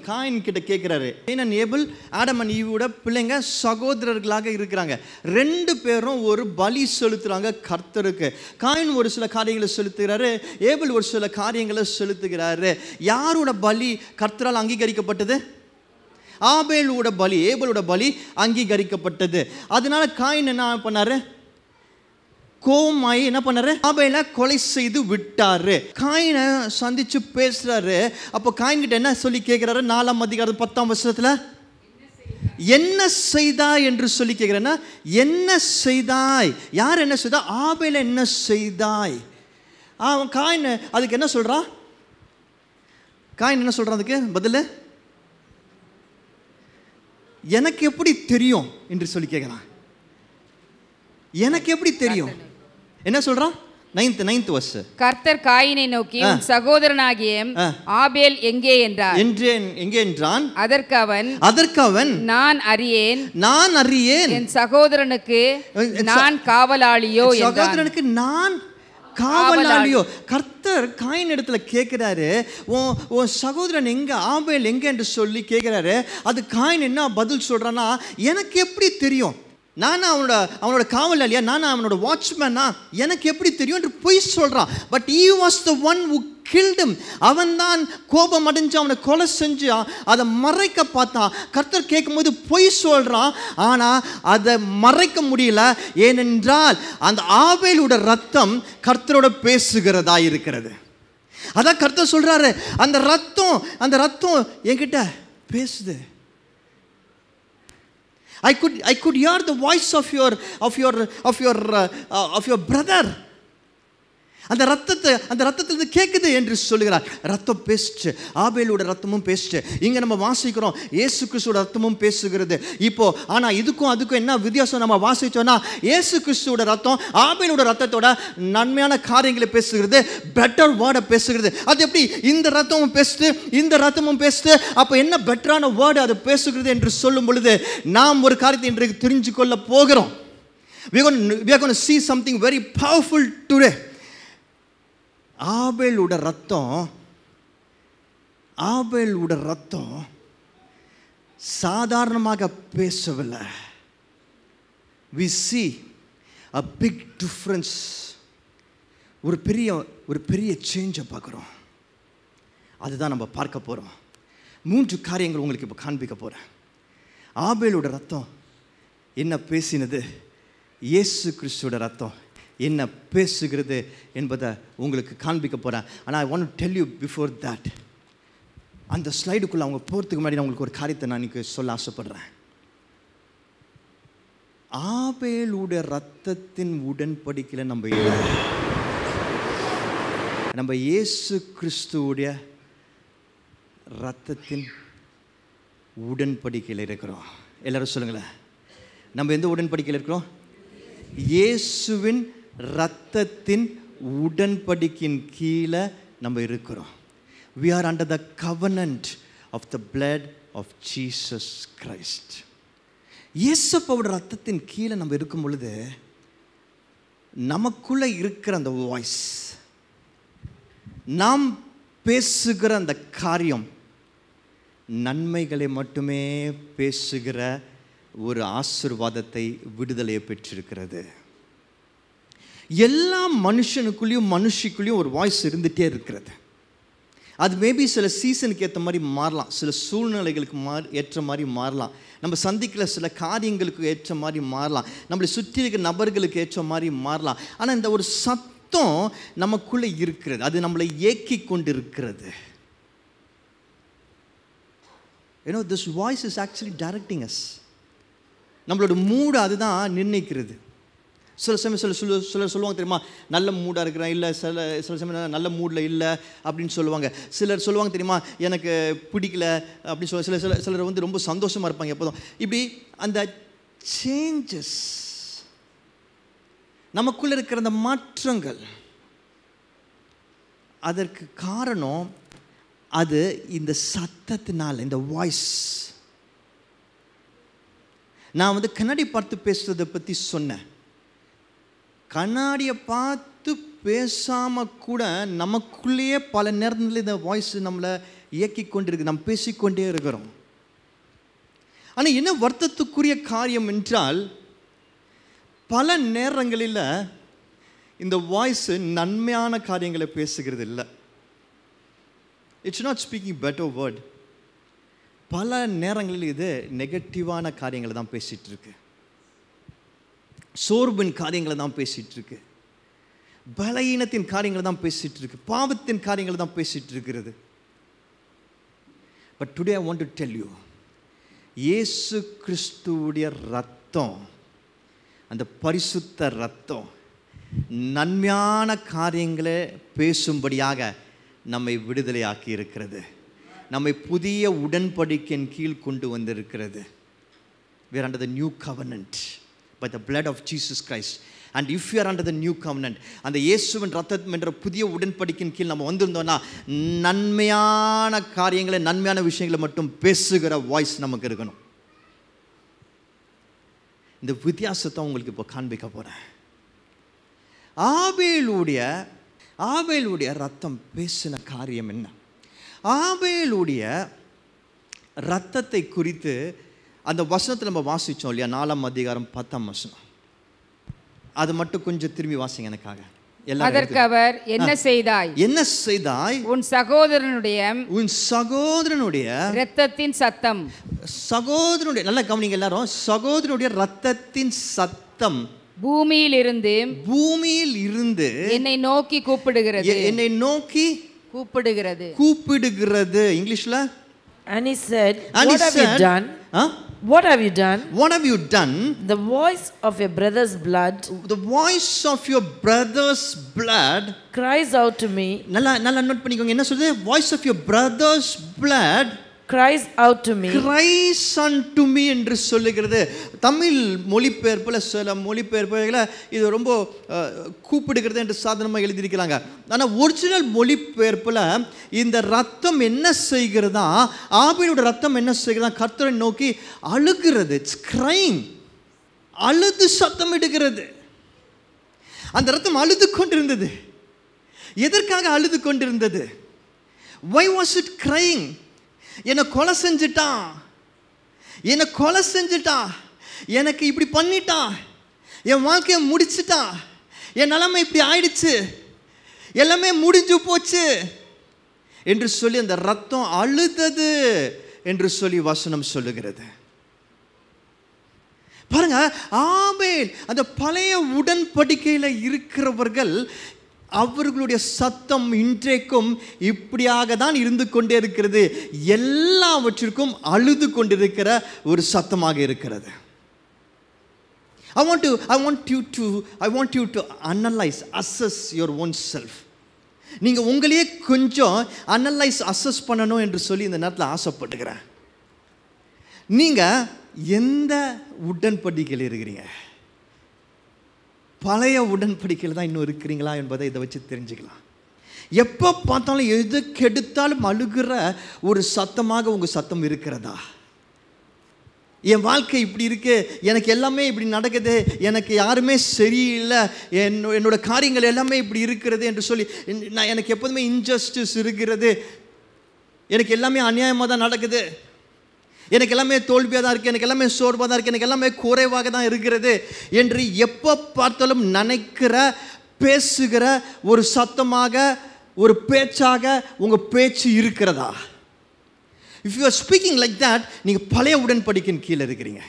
காயின் கிட்ட கேட்கிறாரு. கேயின் அண்ட் ஏபிள், ஆடம் அண்ட் ஈவோட பிள்ளைங்க, சகோதரர்களாக இருக்கிறாங்க. 2 பேரும் ஒரு பலி செலுத்துறாங்க கர்த்தருக்கு. காயின் ஒரு சில காரியங்களை செலுத்துகிறாரு, ஏபிள் ஒரு சில காரியங்களை செலுத்துகிறாரு. யாரோட பலி கர்த்தரால் அங்கீகரிக்கப்பட்டது? ஆபேலோட பலி, ஏபிளோட பலி அங்கீகரிக்கப்பட்டது. அதனால காயின் என்ன பண்ணாரு? கோமாயி என்ன பண்ணாரு? ஆபேலை கொலை செய்து விட்டாரு. காயினை சந்திச்சு பேசுறாரு. அப்போ காயின் கிட்ட என்ன சொல்லி கேட்கிறாரு? 4ஆம் அதிகாரம் 10ஆம் வசனத்துல, என்ன செய்தாய் என்று சொல்லி கேட்கிறேன்னா, என்ன செய்தாய்? யார் என்ன செய்தா? ஆபேல் என்ன செய்தாய்? அவன் காயின் அதுக்கு என்ன சொல்றான்? காயின் என்ன சொல்றான் அதுக்கு பதில்? எனக்கு எப்படி தெரியும் என்று சொல்லி கேட்கிறான். எனக்கு எப்படி தெரியும்? என்ன சொல்றான்? 9th verse. கர்த்தர் காயினை நோக்கி, உன் சகோதரனாகிய ஆபேல் எங்கே என்றார். எங்கே என்றான். அதற்கு அவன் நான் அறியேன், என் சகோதரனுக்கு நான் காவலாளியோ என்றான். சகோதரனுக்கு நான் காவலாளியோ? கர்த்தர் காயின் இடத்துல கேட்கிறாரு, உன் சகோதரன் எங்க, ஆபேல் எங்க என்று சொல்லி கேட்கிறாரு. அது காயின் என்ன பதில் சொல்றான்னா, எனக்கு எப்படி தெரியும்? நானா அவனோட காவலாளியா? நானா அவனோட வாட்ச்மேனா? எனக்கு எப்படி தெரியும் என்று பொய் சொல்றான். But he was the one who killed him. அவன் தான் கோபம் அடைஞ்சு அவனை கொலை செஞ்சு அதை மறைக்க பார்த்தான். கர்த்தர் கேட்கும்போது பொய் சொல்றான். ஆனா அதை மறைக்க முடியல. ஏனென்றால் அந்த ஆபேலோட ரத்தம் கர்த்தரோட பேசுகிறதா இருக்கிறது. அதான் கர்த்தர் சொல்றாரு, அந்த ரத்தம் என்கிட்ட பேசுது. I could hear the voice of your brother. அந்த ரத்தத்தில் கேட்குது என்று சொல்லுகிறார். ரத்தம் பேசுச்சு, ஆபேலோட ரத்தமும் பேசுச்சு. இங்கே நம்ம வாசிக்கிறோம் இயேசு கிறிஸ்துவோட ரத்தமும் பேசுகிறது. இப்போ ஆனால் இதுக்கும் அதுக்கும் என்ன வித்தியாசம் நம்ம வாசிச்சோன்னா, இயேசு கிறிஸ்துவோட ரத்தம் ஆபேலோட ரத்தத்தோட நன்மையான காரியங்களை பேசுகிறது, பெட்டர் வேர்டை பேசுகிறது. அது எப்படி? இந்த ரத்தமும் பேசுது, இந்த ரத்தமும் பேசுது. அப்போ என்ன பெட்டரான வேர்டு அது பேசுகிறது என்று சொல்லும் பொழுது நாம் ஒரு காரியத்தை இன்றைக்கு தெரிஞ்சு கொள்ள போகிறோம். We are going to see something very powerful today. ஆபேலோட ரத்தம் சாதாரணமாக பேசவில்லை. we see a big difference. ஒரு பெரிய சேஞ்சை பார்க்குறோம். அதுதான் நம்ம பார்க்க போகிறோம். 3 காரியங்கள் உங்களுக்கு இப்போ காண்பிக்க போகிறேன். ஆபேலோட ரத்தம் என்ன பேசினது, இயேசு கிறிஸ்துவோட ரத்தம் என்ன பேசுகிறது என்பதை உங்களுக்கு காண்பிக்க போகிறேன். ஆனால் I want to tell you before that, அந்த ஸ்லைடுக்குள்ளே அவங்க போகிறதுக்கு முன்னாடி நான் உங்களுக்கு ஒரு காரியத்தை நான் இன்றைக்கி சொல்ல ஆசைப்படுறேன். ஆபேலுடைய ரத்தத்தின் உடன்படிக்கையில் நம்ம இல்லை, நம்ம இயேசு கிறிஸ்துவுடைய ரத்தத்தின் உடன்படிக்கையில் இருக்கிறோம். எல்லாரும் சொல்லுங்களேன், நம்ம எந்த உடன்படிக்கையில் இருக்கிறோம்? இயேசுவின் ரத்தத்தின் உடன்படிக்கையின் கீழே நம்ம இருக்கிறோம். we are under the covenant of the blood of Jesus Christ. இயேசுவோட ரத்தத்தின் கீழே நம்ம இருக்கும் பொழுது நமக்குள்ளே இருக்கிற அந்த வாய்ஸ், நாம் பேசுகிற அந்த காரியம் நன்மைகளை மட்டுமே பேசுகிற ஒரு ஆசீர்வாதத்தை, விடுதலையை பெற்றிருக்கிறது. எல்லா மனுஷிக்குள்ளேயும் ஒரு வாய்ஸ் இருந்துகிட்டே இருக்கிறது. அது மேபி சில சீசனுக்கு ஏற்ற மாதிரி மாறலாம், சில சூழ்நிலைகளுக்கு ஏற்ற மாதிரி மாறலாம், நம்ம சந்திக்கிற சில காரியங்களுக்கு ஏற்ற மாதிரி மாறலாம், நம்மளை சுற்றி இருக்கிற நபர்களுக்கு ஏற்ற மாதிரி மாறலாம். ஆனால் இந்த ஒரு சத்தம் நமக்குள்ளே இருக்கிறது, அது நம்மளை ஏக்கி கொண்டு இருக்கிறது. this voice is actually directing us. நம்மளோட மூடு அதுதான் நிர்ணயிக்கிறது. சில சமயம் சிலர் சொல்லுவாங்க தெரியுமா, நல்ல மூடாக இருக்கிறேன், இல்லை சில சமயம் நல்ல மூடில் இல்லை அப்படின்னு சொல்லுவாங்க. சிலர் சொல்லுவாங்க தெரியுமா, எனக்கு பிடிக்கல அப்படின்னு சொல்லுவாங்க. சிலர் வந்து ரொம்ப சந்தோஷமாக இருப்பாங்க எப்போதும். இப்படி அந்த சேஞ்சஸ், நமக்குள்ளே இருக்கிற அந்த மாற்றங்கள், அதற்கு காரணம் அது இந்த சத்தத்தினால், இந்த வாய்ஸ். நான் வந்து கண்ணாடி பார்த்து பேசுறதை பற்றி சொன்னேன். கண்ணாடியை பார்த்து பேசாமல் கூட நமக்குள்ளேயே பல நேரத்தில் இந்த வாய்ஸ் நம்மளை இயக்கி கொண்டிருக்கு, நம்ம பேசிக்கொண்டே இருக்கிறோம். ஆனால் என்ன வருத்தத்துக்குரிய காரியம் என்றால், பல நேரங்களில் இந்த வாய்ஸ் நன்மையான காரியங்களை பேசுகிறது இல்லை. It's not speaking better word. பல நேரங்களில் இது நெகட்டிவான காரியங்களை தான் பேசிகிட்டு இருக்கு, சோர்வின் காரியங்களை தான் பேசிகிட்டு இருக்கு, பலவீனத்தின் காரியங்களை தான் பேசிகிட்டு இருக்கு, பாவத்தின் காரியங்களை தான் பேசிகிட்டு இருக்கிறது. But today I want to tell you, இயேசு கிறிஸ்துவுடைய ரத்தம், அந்த பரிசுத்த ரத்தம் நன்மையான காரியங்களை பேசும்படியாக நம்மை விடுதலையாக்கி இருக்கிறது. நம்மை புதிய உடன்படிக்கையின் கீழ் கொண்டு வந்திருக்கிறது. We are under the new covenant by the blood of Jesus Christ. And if you are under the new covenant, அந்த இயேசுவின் ரத்தம் என்ற புதிய உடன்படிக்கையின் கீழ் நம்ம வந்திருந்தோம்னா நன்மையான காரியங்களை, நன்மையான விஷயங்களை மட்டும் பேசுகிற வாய்ஸ் நமக்கு இருக்கணும். இந்த வித்தியாசத்தை உங்களுக்கு இப்போ காண்பிக்க போறேன். ஆபேலுடைய ரத்தம் பேசின காரியம் என்ன? ஆபேலுடைய ரத்தத்தை குறித்து அந்த வசனத்தில் நம்ம வாசித்தோம் இல்லையா? 4ஆம் அதிகாரம் 10ஆம் வசனம். அது மட்டும் கொஞ்சம் திரும்பி வாசிங்க எனக்காக. அதற்கு அவர், என்ன செய்தாய்? என்ன செய்தாய்? உன் சகோதரனுடைய இரத்தத்தின் சத்தம். சகோதரனுடைய, நல்லா கவனிங்க எல்லாரும், சகோதரனுடைய இரத்தத்தின் சத்தம் பூமியில் இருந்து என்னை நோக்கி கூப்பிடுகிறது. என்னை நோக்கி கூப்பிடுகிறது. இங்கிலீஷ்ல, and he said, what have you done? What have you done? What have you done? The voice of your brother's blood. The voice of your brother's blood cries out to me. நல்லா note பண்ணிக்கோங்க. என்ன சொல்லுது? Voice of your brother's blood cries out to me. Cries unto me என்று சொல்லுகிறது. தமிழ் மொழிபெயர்ப்புல சில மொழிபெயர்ப்புல இது ரொம்ப கூப்பிடுகிறது என்று சாதாரணமாக எழுதியிருக்கிறாங்க. ஆனால் ஒரிஜினல் மொழிபெயர்ப்புல இந்த ரத்தம் என்ன செய்கிறதா, ஆபேலோட ரத்தம் என்ன செய்கிறதா, கர்த்தரை நோக்கி அழுகிறது. It's crying. அழுது சத்தம் இடுகிறது. அந்த ரத்தம் அழுது கொண்டிருந்தது. எதற்காக அழுது கொண்டிருந்தது? Why was it crying? என்னை கொலை செஞ்சுட்டான், எனக்கு இப்படி பண்ணிட்டான், என் வாழ்க்கையை முடிச்சுட்டான், என் நிலைமை இப்படி ஆயிடுச்சு, எல்லாமே முடிஞ்சு போச்சு என்று சொல்லி அந்த ரத்தம் அழுதது என்று சொல்லி வசனம் சொல்லுகிறது. பாருங்க, ஆபேல் அந்த பழைய உடன்படிக்கையில் இருக்கிறவர்கள், அவர்களுடைய சத்தம் இன்றைக்கும் இப்படியாக தான் இருந்து கொண்டே இருக்கிறது. எல்லாவற்றிற்கும் அழுது கொண்டிருக்கிற ஒரு சத்தமாக இருக்கிறது. I want you to analyze, assess your own self. நீங்க உங்களையே கொஞ்சம் அனலைஸ், அசஸ் பண்ணணும் என்று சொல்லி இந்த நேரத்தில் ஆசைப்படுகிறேன். நீங்க எந்த உடன்படிக்கையில் இருக்கிறீங்க? பழைய உடன்படிக்கையில் தான் இன்னும் இருக்கிறீங்களா என்பதை இதை வச்சு தெரிஞ்சுக்கலாம். எப்போ பார்த்தாலும் எது கெடுத்தாலும் அழுகிற ஒரு சத்தமாக உங்கள் சத்தம் இருக்கிறதா? என் வாழ்க்கை இப்படி இருக்கு, எனக்கு எல்லாமே இப்படி நடக்குது, எனக்கு யாருமே சரியில்லை, என்னோட காரியங்கள் எல்லாமே இப்படி இருக்கிறது என்று சொல்லி எனக்கு எப்போதுமே இன்ஜஸ்டிஸ் இருக்கிறது, எனக்கு எல்லாமே அநியாயமாக தான் நடக்குது, எனக்கு எல்லாமே தோல்வியாக தான் இருக்குது, எனக்கு எல்லாமே சோர்வாக தான் இருக்குது, எனக்கு எல்லாமே குறைவாக தான் இருக்கிறது என்று எப்போ பார்த்தாலும் நினைக்கிற, பேசுகிற ஒரு சத்தமாக, ஒரு பேச்சாக உங்கள் பேச்சு இருக்கிறதா? If you are speaking like that, நீங்கள் பழைய உடன்படிக்கையின் கீழே இருக்கிறீங்க.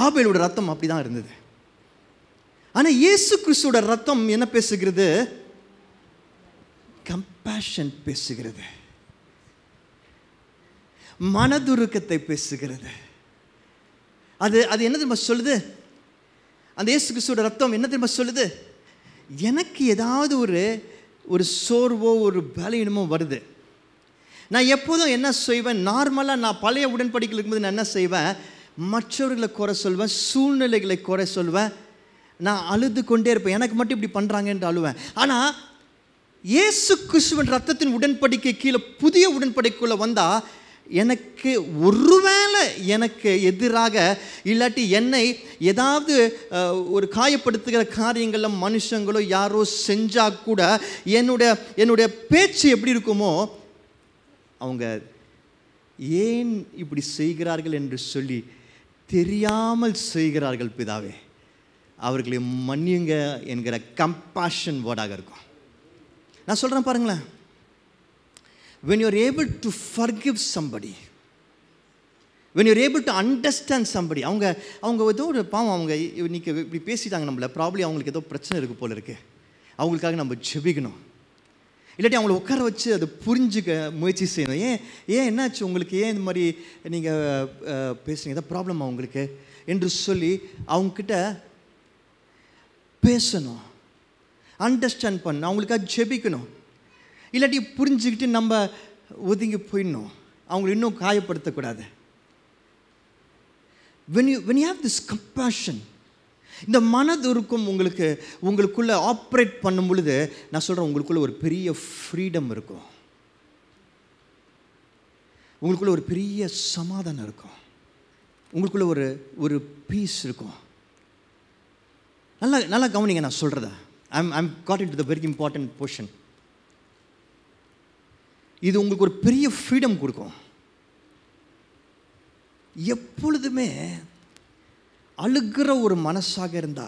ஆபேலோட ரத்தம் அப்படி தான் இருந்தது. ஆனால் இயேசு கிறிஸ்துவோட ரத்தம் என்ன பேசுகிறது? கம்பேஷன் பேசுகிறது, மனதுருக்கத்தை பேசுகிறது. அது என்ன தெரியுமா சொல்லுது? அந்த இயேசு கிறிஸ்துவோட ரத்தம் என்ன தெரியுமா சொல்லுது? எனக்கு ஏதாவது ஒரு சோர்வோ ஒரு பலவீனமோ வருது, நான் எப்போதும் என்ன செய்வேன்? நார்மலாக நான் பழைய உடன்படிக்கையில் இருக்கும்போது நான் என்ன செய்வேன்? மற்றவர்களை குறை சொல்வேன், சூழ்நிலைகளை குறை சொல்வேன், நான் அழுது கொண்டே இருப்பேன், எனக்கு மட்டும் இப்படி பண்ணுறாங்க என்று அழுவேன். ஆனால் இயேசு கிறிஸ்துவின் ரத்தத்தின் உடன்படிக்கை கீழே புதிய உடன்படிக்கைக்குள்ளே வந்தால் எனக்கு ஒருவேளை எனக்கு எதிராக இல்லாட்டி என்னை ஏதாவது ஒரு காயப்படுத்துகிற காரியங்கள மனுஷங்களோ யாரோ செஞ்சால் கூட என்னுடைய பேச்சு எப்படி இருக்குமோ, அவங்க ஏன் இப்படி செய்கிறார்கள் என்று சொல்லி தெரியாமல் செய்கிறார்கள் பிதாவே, அவர்களை மன்னியுங்க என்கிற கம்பேஷன் வேர்டாக இருக்கும். நான் சொல்கிறேன் பாருங்களேன், when you are able to forgive somebody, when you are able to understand somebody, அவங்க ஏதோ ஒரு பாவம், அவங்க இன்னைக்கு இப்படி பேசிட்டாங்க நம்மள, ப்ராப்ளி அவங்களுக்கு ஏதோ பிரச்சனை இருக்குது போல இருக்குது, அவங்களுக்காக நம்ம ஜெபிக்கணும். இல்லாட்டி அவங்கள உட்கார வச்சு அதை புரிஞ்சுக்க முயற்சி செய்யணும். ஏன் என்னாச்சு உங்களுக்கு, ஏன் இந்த மாதிரி நீங்கள் பேசுகிறீங்க, ஏதாவது ப்ராப்ளமா உங்களுக்கு என்று சொல்லி அவங்கக்கிட்ட பேசணும், அண்டர்ஸ்டாண்ட் பண்ணணும், அவங்களுக்காக ஜெபிக்கணும். இல்லாட்டி புரிஞ்சுக்கிட்டு நம்ம ஒதுங்கி போயிடணும், அவங்களை இன்னும் காயப்படுத்தக்கூடாது. when you have this compassion, இந்த மனதுருக்கம் உங்களுக்குள்ளே ஆப்ரேட் பண்ணும் பொழுது நான் சொல்கிறேன், உங்களுக்குள்ள ஒரு பெரிய ஃப்ரீடம் இருக்கும், உங்களுக்குள்ள ஒரு பெரிய சமாதானம் இருக்கும், உங்களுக்குள்ள ஒரு பீஸ் இருக்கும். நல்லா கவனிங்க நான் சொல்கிறத. I'm got into the very important portion. இது உங்களுக்கு ஒரு பெரிய ஃப்ரீடம் கொடுக்கும். எப்பொழுதுமே அழுகிற ஒரு மனசாக இருந்தா,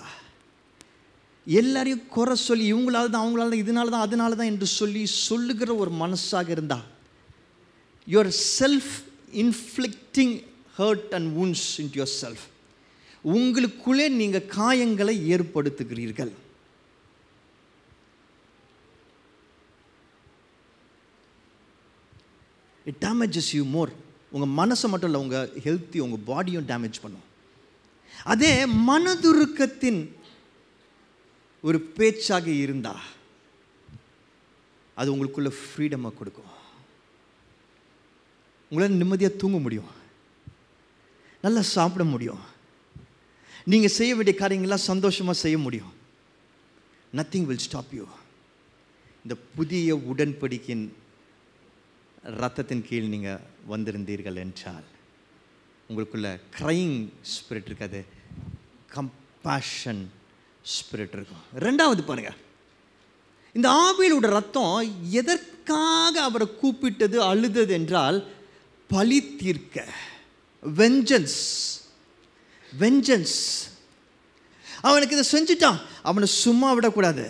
எல்லாரையும் குறை சொல்லி இவங்களால தான் அவங்களால தான் இதனால தான் அதனால தான் என்று சொல்லுகிற ஒரு மனசாக இருந்தா, your self inflicting hurt and wounds into yourself. உங்களுக்குள்ளே நீங்கள் காயங்களை ஏற்படுத்துகிறீர்கள். It damages you more. உங்கள் மனசை மட்டும் இல்லை, உங்கள் ஹெல்த்தி, உங்கள் பாடியும் டேமேஜ் பண்ணும். அதே மனதுருக்கத்தின் ஒரு பேச்சாக இருந்தா அது உங்களுக்குள்ள ஃப்ரீடமாக கொடுக்கும். உங்களால் நிம்மதியாக தூங்க முடியும், நல்லா சாப்பிட முடியும், நீங்கள் செய்ய வேண்டிய காரியங்கள்லாம் சந்தோஷமாக செய்ய முடியும். Nothing will stop you. இந்த புதிய உடன்படிக்கையின் ரத்தத்தின் கீழ் நீங்கள் வந்திருந்தீர்கள் என்றால் உங்களுக்குள்ள க்ரைங் ஸ்பிரிட் இருக்காது, கம்பேஷன் ஸ்பிரிட் இருக்கும். ரெண்டாவது பாருங்க, இந்த ஆபேலோட ரத்தம் எதற்காக அவரை கூப்பிட்டது, அழுதது என்றால் பழி தீர்க்க, வெஞ்சன்ஸ். அவனுக்கு இதை செஞ்சுட்டான், அவனை சும்மா விடக்கூடாது.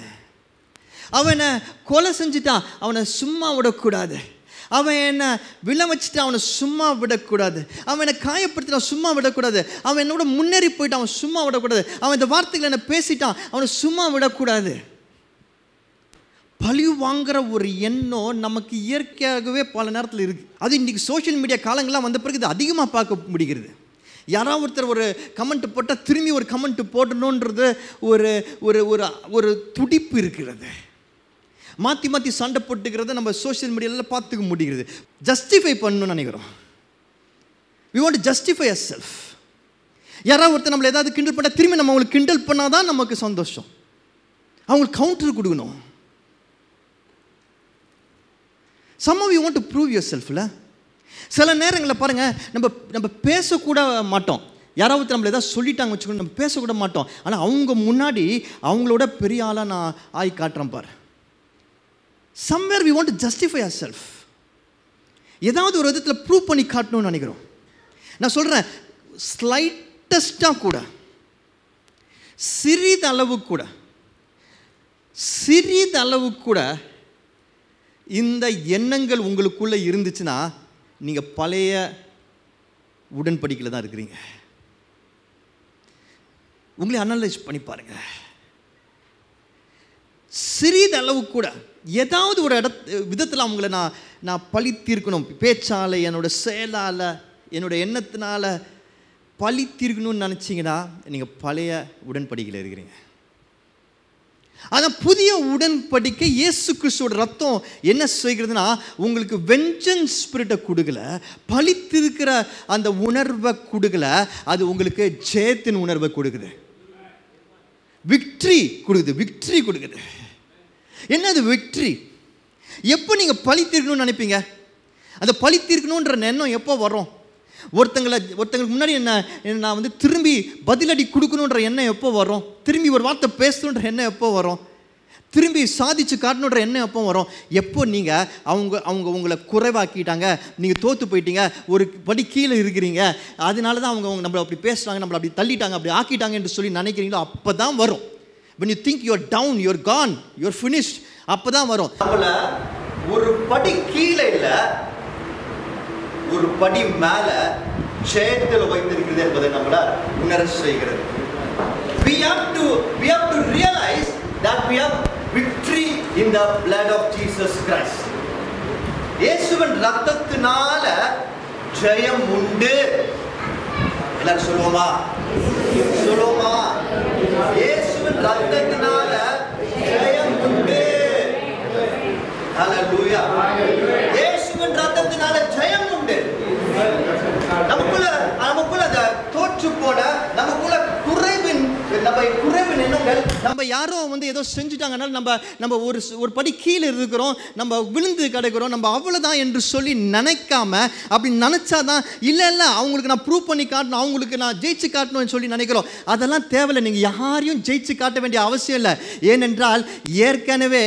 அவனை கொலை செஞ்சுட்டான், அவனை சும்மா விடக்கூடாது. அவன் என்னை விழ வச்சுட்டு அவனை சும்மா விடக்கூடாது. அவன் என்னை காயப்படுத்தினா சும்மா விடக்கூடாது. அவன் என்னோட முன்னேறி போயிட்டான், அவன் சும்மா விடக்கூடாது. அவன் இந்த வார்த்தைகளை என்னை பேசிட்டான், அவனை சும்மா விடக்கூடாது. பழி வாங்குற ஒரு எண்ணம் நமக்கு இயற்கையாகவே பல நேரத்தில் இருக்குது. அது இன்றைக்கி சோஷியல் மீடியா காலங்கள்லாம் வந்த பிறகு இது அதிகமாக பார்க்க முடிகிறது. யாராவது ஒருத்தர் ஒரு கமெண்ட் போட்டால் திரும்பி ஒரு கமெண்ட் போடணுன்றது ஒரு துடிப்பு இருக்கிறது. மாற்றி சண்டை போட்டுக்கிறத நம்ம சோஷியல் மீடியாவில் பார்த்துக்க முடிகிறது. ஜஸ்டிஃபை பண்ணணும்னு நினைக்கிறோம். we want to justify ourselves. யாராவது ஒருத்தர் நம்மளை ஏதாவது கிண்டல் பண்ணால் திரும்பி நம்ம அவங்களுக்கு கிண்டல் பண்ணால் தான் நமக்கு சந்தோஷம். அவங்களுக்கு கவுண்டர் கொடுக்கணும். somehow you want to prove yourself. சில நேரங்களில் பாருங்கள், நம்ம பேசக்கூட மாட்டோம். யாராவது நம்மளை ஏதாவது சொல்லிட்டாங்க வச்சுக்கணும், நம்ம பேசக்கூட மாட்டோம். ஆனால் அவங்க முன்னாடி அவங்களோட பெரிய ஆளாக நான் ஆய் காட்டுறேன் பார். somewhere we want to justify ourselves. ஏதாவது ஒரு விதத்தில் ப்ரூவ் பண்ணி காட்டணும்னு நினைக்கிறோம். நான் சொல்கிறேன், ஸ்லைட்டஸ்டாக கூட, சிறிதளவு கூட இந்த எண்ணங்கள் உங்களுக்குள்ளே இருந்துச்சுன்னா நீங்கள் பழைய உடன்படிக்கையில் தான் இருக்கிறீங்க. உங்களை அனலைஸ் பண்ணி பாருங்க. சிறிதளவு கூட ஏதாவது ஒரு விதத்தில் அவங்கள நான் பழி தீர்க்கணும், பேச்சால், என்னோட செயலால், என்னோட எண்ணத்தினால பழி தீர்க்கணும்னு நினச்சிங்கன்னா நீங்கள் பழைய உடன்படிக்கையில் இருக்கிறீங்க. ஆனால் புதிய உடன்படிக்கை இயேசு கிறிஸ்துவோட ரத்தம் என்ன செய்கிறதுனா உங்களுக்கு வெஞ்சன்ஸ் ஸ்பிரிட்டை கொடுக்கல, பழித்திருக்கிற அந்த உணர்வை கொடுக்கல, அது உங்களுக்கு ஜெயத்தின் உணர்வை கொடுக்குது, விக்ட்ரி கொடுக்குது. என்னது விக்ட்ரி? எப்போ நீங்கள் பழி தீர்க்கணும்னு நினைப்பீங்க? அந்த பழி தீர்க்கணுன்ற எண்ணம் எப்போ வரும்? ஒருத்தங்களுக்கு முன்னாடி நான் திரும்பி பதிலடி கொடுக்கணுன்ற எண்ணம் எப்போ வரும்? திரும்பி ஒரு வார்த்தை பேசணுன்ற எண்ணம் எப்போ வரும்? திரும்பி சாதிச்சு காட்டணுன்ற எண்ணம் எப்போ வரும்? எப்போ நீங்கள் அவங்க உங்களை குறைவாக்கிட்டாங்க, நீங்கள் தோற்று போயிட்டீங்க, ஒரு படி கீழே இருக்கிறீங்க, அதனால தான் அவங்க நம்மளை அப்படி பேசுகிறாங்க, நம்மளை அப்படி தள்ளிட்டாங்க, அப்படி ஆக்கிட்டாங்க என்று சொல்லி நினைக்கிறீங்களோ அப்போ தான் வரும். when you think you're down, you're gone, you're finished, அப்போ தான் வரும். நம்மளை ஒரு படி கீழே இல்லை, ஒரு படி மேலே ஜெயத்தில் வைத்திருக்கிறது என்பதை நம்மளை உணர செய்கிறது. we have to realize that we have victory in in the blood of Jesus Christ. இயேசுவின் ரத்தத்தினால ஜெயம் உண்டு. எல்லாரும் சொல்லுவோமா? சொல்லுவோமா? இயேசுவின் ரத்தத்தினால ஜெயம் உண்டு. ஹalleluya. இயேசுவின் ரத்தத்தினால ஜெயம் உண்டு. நமக்குள்ள தோற்று போன நமக்குள்ள குறைவின் எண்ணங்கள், நம்ம யாரோ ஏதோ செஞ்சுட்டாங்கன்னா நம்ம ஒரு படி கீழே இருக்கிறோம், நம்ம விழுந்து கிடக்கிறோம், நம்ம அவ்வளோதான் என்று சொல்லி நினைக்காம, அப்படி நினைச்சாதான் இல்லை அவங்களுக்கு நான் ப்ரூவ் பண்ணி காட்டணும், அவங்களுக்கு நான் ஜெயிச்சு காட்டணும்னு சொல்லி நினைக்கிறோம். அதெல்லாம் தேவையில்லை. நீங்கள் யாரையும் ஜெயிச்சு காட்ட வேண்டிய அவசியம் இல்லை. ஏனென்றால் ஏற்கனவே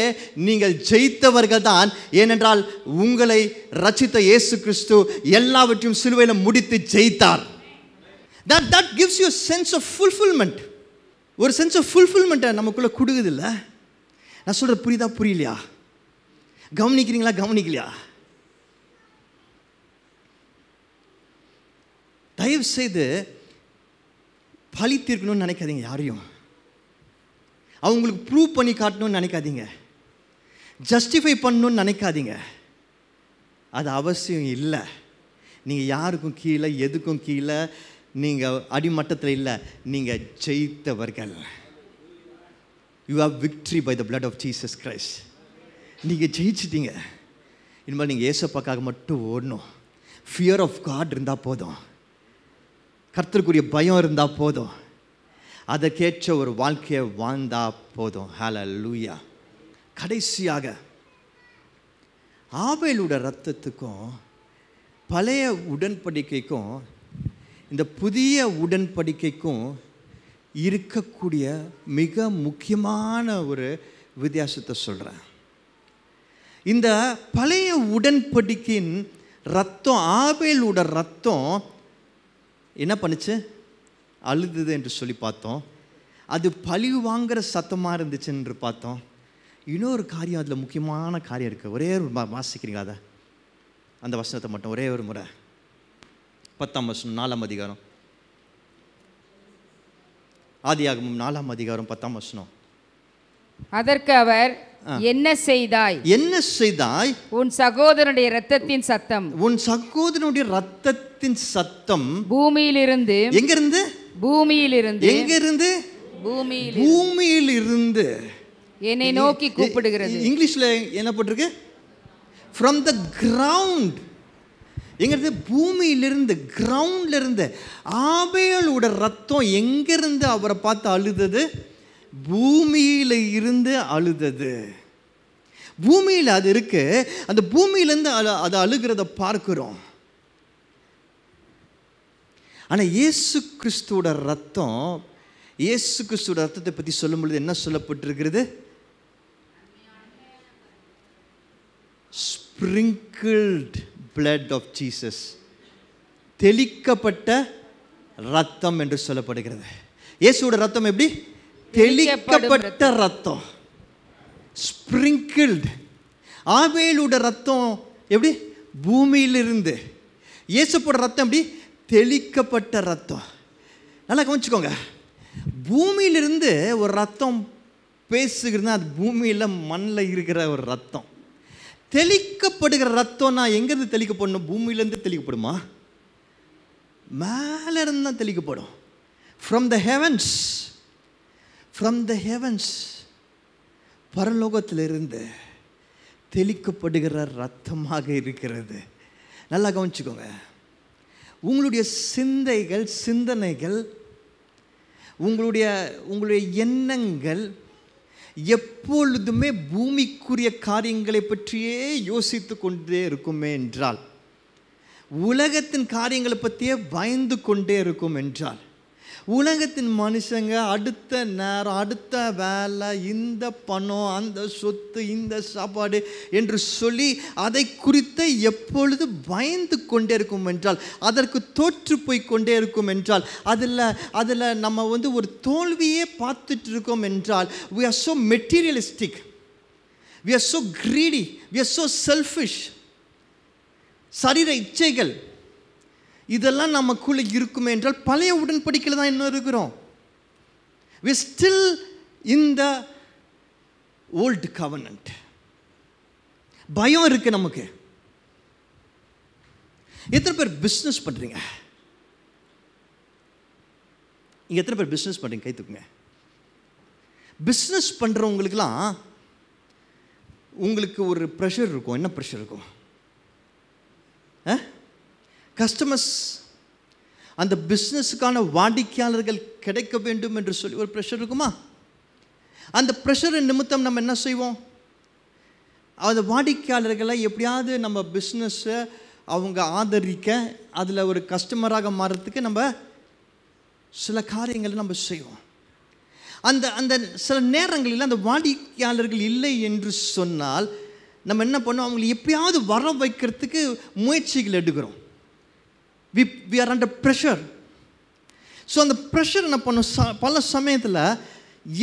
நீங்கள் ஜெயித்தவர்கள் தான். ஏனென்றால் உங்களை ரட்சித்த இயேசு கிறிஸ்து எல்லாவற்றையும் சிலுவையில் முடித்து ஜெயித்தார். That gives you a sense of fulfillment. ஒரு சென்ஸ் ஆஃப் ஃபுல்ஃபில்மெண்ட்டை நமக்குள்ளே கொடுக்குது இல்லை? நான் சொல்கிறது புரியுதா புரியலையா? கவனிக்கிறீங்களா கவனிக்கலையா? தயவு செய்து பழி தீர்க்கணும்னு நினைக்காதீங்க. யாரையும் அவங்களுக்கு ப்ரூவ் பண்ணி காட்டணும்னு நினைக்காதீங்க. ஜஸ்டிஃபை பண்ணணும்னு நினைக்காதீங்க. அது அவசியம் இல்லை. நீங்கள் யாருக்கும் கீழே எதுக்கும் கீழே நீங்கள் அடிமட்டத்தில் இல்லை. நீங்கள் ஜெயித்தவர்கள். You have victory by the blood of Jesus Christ. நீங்கள் ஜெயிச்சிட்டீங்க. இனிமேல் நீங்கள் ஏசப்பாக்காக மட்டும் ஓடணும். ஃபியர் ஆஃப் காட் இருந்தால் போதும். கர்த்தருக்குரிய பயம் இருந்தால் போதும். அதற்கேற்ற ஒரு வாழ்க்கையை வாழ்ந்தால் போதும். ஹல்லேலூயா. கடைசியாக ஆபேலோட ரத்தத்துக்கும் பழைய உடன்படிக்கைக்கும் இந்த புதிய உடன்படிக்கைக்கும் இருக்கக்கூடிய மிக முக்கியமான ஒரு வித்தியாசத்தை சொல்கிறேன். இந்த பழைய உடன்படிக்கையின் ரத்தம், ஆபேலோட ரத்தம் என்ன பண்ணுச்சு? அழுதுது என்று சொல்லி பார்த்தோம். அது பழி வாங்குகிற சத்தமாக இருந்துச்சு என்று பார்த்தோம். இன்னொரு காரியம், அதில் முக்கியமான காரியம் இருக்குது. ஒரே ஒரு வாசிக்கிறீங்களா? அதை அந்த வசனத்தை மட்டும் ஒரே ஒரு முறை. 10ஆம் வசனம் 4ஆம் அதிகாரம், ஆதியாகமம் 4ஆம் அதிகாரம் 10ஆம் வசனம். அதற்கு அவர், என்ன செய்தாய்? என்ன செய்தாய்? உன் சகோதரனுடைய இரத்தத்தின் சத்தம். உன் சகோதரனுடைய இரத்தத்தின் சத்தம் பூமியிலிருந்து. எங்கிருந்து? பூமியிலிருந்து. எங்கிருந்து? பூமியிலிருந்து என்னை நோக்கி கூப்பிடுகிறது. இங்கிலீஷ்ல என்ன போட்டிருக்கு? From the ground. எங்கிருந்து? பூமியிலிருந்து, கிரவுண்ட்ல இருந்து. ஆபேலோட ரத்தம் எங்கிருந்து அவரை பார்த்து அழுதது? பூமியில இருந்து அழுதது. பூமியில் அது இருக்கு. அந்த பூமியிலிருந்து அது அழுகிறத பார்க்கிறோம். ஆனா இயேசு கிறிஸ்துவோட ரத்தம், இயேசு கிறிஸ்துவோட ரத்தத்தை பற்றி சொல்லும் பொழுது என்ன சொல்லப்பட்டிருக்கிறது? sprinkled blood of Jesus. தெளிக்கப்பட்ட ரத்தம் என்று சொல்லப்படுகிறது. இயேசுவோட ரத்தம் எப்படி? தெளிக்கப்பட்ட ரத்தம். sprinkled. ஆபேலோட ரத்தம் எப்படி? பூமியிலிருந்து. இயேசுவோட ரத்தம் எப்படி? தெளிக்கப்பட்ட ரத்தம். நல்லா கவனிச்சுக்கோங்க. பூமியிலிருந்து ஒரு ரத்தம் பேசுகிறதுனா அது பூமியில் மண்ணில் இருக்கிற ஒரு ரத்தம். தெளிக்கப்படுகிற ரத்தம்னா எங்கேருந்து தெளிக்கப்படணும்? பூமியிலேருந்து தெளிக்கப்படுமா? மேலே இருந்து தான் தெளிக்கப்படும். From the heavens. From the heavens. பரலோகத்திலிருந்து தெளிக்கப்படுகிற ரத்தமாக இருக்கிறது. நல்லா கவனிச்சுக்கோங்க. உங்களுடைய சிந்தனைகள், உங்களுடைய எண்ணங்கள் எப்பொழுதுமே பூமிக்குரிய காரியங்களை பற்றியே யோசித்து கொண்டே இருக்குமே என்றால், உலகத்தின் காரியங்களை பற்றியே பயந்து கொண்டே இருக்கும் என்றால், உலகத்தின் மனுஷங்க அடுத்த நேரம், அடுத்த வேலை, இந்த பணம், அந்த சொத்து, இந்த சாப்பாடு என்று சொல்லி அதை குறித்து எப்பொழுது பயந்து கொண்டே இருக்கும் என்றால், அதற்கு தோற்று போய் கொண்டே இருக்கும் என்றால், அதில் நம்ம ஒரு தோல்வியே பார்த்துட்டு இருக்கோம் என்றால், we are so materialistic, we are so greedy, we are so selfish. சரீர இச்சைகள் இதெல்லாம் நமக்குள்ளே இருக்குமே என்றால் பழைய உடன்படிக்கையில் தான் இன்னும் இருக்கிறோம். we still in the old covenant. பயம் இருக்குது நமக்கு. எத்தனை பேர் பிஸ்னஸ் பண்ணுறீங்க? இங்கே எத்தனை பேர் பிஸ்னஸ் பண்ணுறீங்க? கை தூக்குங்க. பிஸ்னஸ் பண்ணுறவங்களுக்கெல்லாம் உங்களுக்கு ஒரு ப்ரெஷர் இருக்கும். என்ன ப்ரெஷர் இருக்கும்? கஸ்டமர்ஸ், அந்த பிஸ்னஸுக்கான வாடிக்கையாளர்கள் கிடைக்க வேண்டும் என்று சொல்லி ஒரு ப்ரெஷர் இருக்குமா? அந்த ப்ரெஷர் நிமித்தம் நம்ம என்ன செய்வோம்? அந்த வாடிக்கையாளர்களை எப்படியாவது நம்ம பிஸ்னஸை அவங்க ஆதரிக்க, அதில் ஒரு கஸ்டமராக மாறுறதுக்கு நம்ம சில காரியங்களை நம்ம செய்வோம். அந்த அந்த சில நேரங்களில் அந்த வாடிக்கையாளர்கள் இல்லை என்று சொன்னால் நம்ம என்ன பண்ணோம்? அவங்களை எப்படியாவது வர வைக்கிறதுக்கு முயற்சிகள் எடுக்கிறோம். we are under pressure. So அந்த ப்ரெஷர் என்ன பண்ணும்? பல சமயத்தில்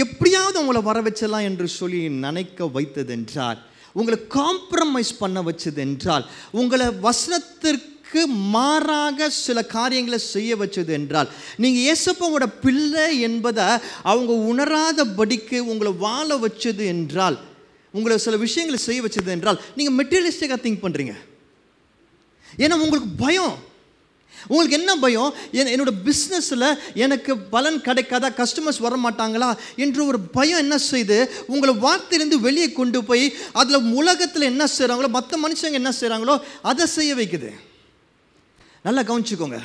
எப்படியாவது அவங்கள வர வச்சலாம் என்று சொல்லி நினைக்க வைத்தது என்றால், உங்களை காம்ப்ரமைஸ் பண்ண வச்சது என்றால், உங்களை வசனத்திற்கு மாறாக சில காரியங்களை செய்ய வச்சது என்றால், நீங்கள் இயேசுப்பாவோட பிள்ளை என்பதை அவங்க உணராதபடிக்கு உங்களை வாழ வச்சது என்றால், உங்களை சில விஷயங்களை செய்ய வச்சது என்றால், நீங்கள் மெட்டீரியலிஸ்டிக்காக திங்க் பண்ணுறீங்க. ஏன்னா உங்களுக்கு பயம். உங்களுக்கு என்ன பயம்? என்னோட பிஸ்னஸில் எனக்கு பலன் கிடைக்காதா, கஸ்டமர்ஸ் வர மாட்டாங்களா என்று ஒரு பயம் என்ன செய்து உங்களை வார்த்தையிலேருந்து வெளியே கொண்டு போய் அதில் உலகத்தில் என்ன செய்கிறாங்களோ, மற்ற மனுஷங்க என்ன செய்கிறாங்களோ அதை செய்ய வைக்குது. நல்லா கவனிச்சுக்கோங்க.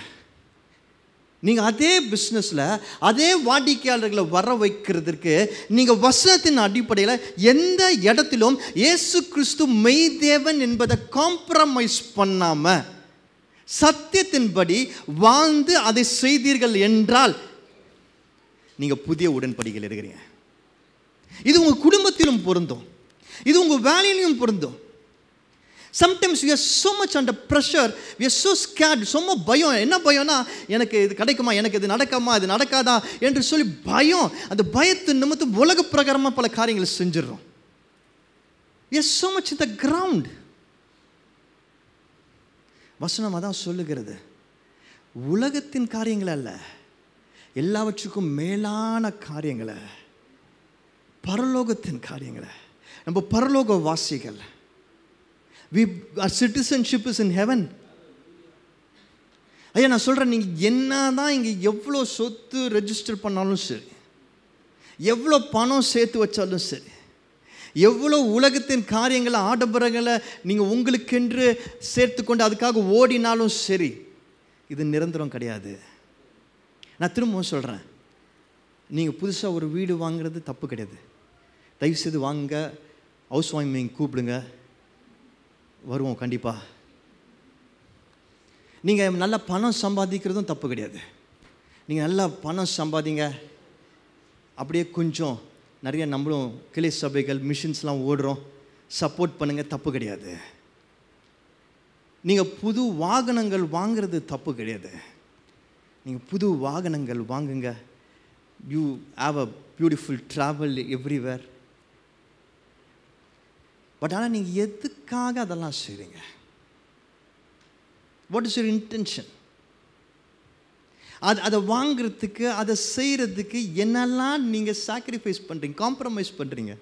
நீங்கள் அதே பிஸ்னஸில் அதே வாடிக்கையாளர்களை வர வைக்கிறதுக்கு நீங்கள் வசனத்தின் அடிப்படையில் எந்த இடத்திலும் இயேசு கிறிஸ்து மெய்தேவன் என்பதை காம்ப்ரமைஸ் பண்ணாமல் சத்தியத்தின்படி வாழ்ந்து அதை செய்தீர்கள் என்றால் நீங்கள் புதிய உடன்படிக்கையில் இருக்கிறீங்க. இது உங்கள் குடும்பத்திலும் பொருந்தும், இது உங்கள் வேலையிலும் பொருந்தும். Sometimes we are so much under pressure, we are so scared, ரொம்ப பயம். என்ன பயம்னா, எனக்கு இது கிடைக்குமா, எனக்கு இது நடக்குமா, இது நடக்காதா என்று சொல்லி பயம். அந்த பயத்தின் நிமித்தம் உலக பிரகாரமாக பல காரியங்களை செஞ்சிடறோம். We are so much in the ground. வசனம் அதான் சொல்லுகிறது, உலகத்தின் காரியங்கள் அல்ல, எல்லாவற்றுக்கும் மேலான காரியங்களை, பரலோகத்தின் காரியங்களை. நம்ம பரலோக வாசிகள். Our citizenship is in heaven. ஐயா நான் சொல்கிறேன், நீங்கள் என்ன தான் இங்கே எவ்வளோ சொத்து ரெஜிஸ்டர் பண்ணாலும் சரி, எவ்வளோ பணம் சேர்த்து வச்சாலும் சரி, எவ்வளோ உலகத்தின் காரியங்களை ஆடம்பரங்களை நீங்கள் உங்களுக்கென்று சேர்த்து கொண்டு அதுக்காக ஓடினாலும் சரி, இது நிரந்தரம் கிடையாது. நான் திரும்பவும் சொல்கிறேன், நீங்கள் புதுசாக ஒரு வீடு வாங்குறது தப்பு கிடையாது. தயவுசெய்து வாங்க, ஹவுஸ் வார்மிங் கூப்பிடுங்க, வருவோம் கண்டிப்பாக. நீங்கள் நல்ல பணம் சம்பாதிக்கிறதும் தப்பு கிடையாது. நீங்கள் நல்லா பணம் சம்பாதிங்க, அப்படியே கொஞ்சம் நிறைய நம்மளும் கிளை சபைகள் மிஷின்ஸ்லாம் ஓடுறோம், சப்போர்ட் பண்ணுங்கள், தப்பு கிடையாது. நீங்கள் புது வாகனங்கள் வாங்கிறது தப்பு கிடையாது. நீங்கள் புது வாகனங்கள் வாங்குங்க. You have a beautiful travel everywhere. But ஆனால் நீங்கள் எதுக்காக அதெல்லாம் செய்கிறீங்க? What is your intention? அதை வாங்கிறதுக்கு, அதை செய்கிறதுக்கு என்னெல்லாம் நீங்கள் சாக்ரிஃபைஸ் பண்ணுறீங்க, காம்ப்ரமைஸ் பண்ணுறீங்க?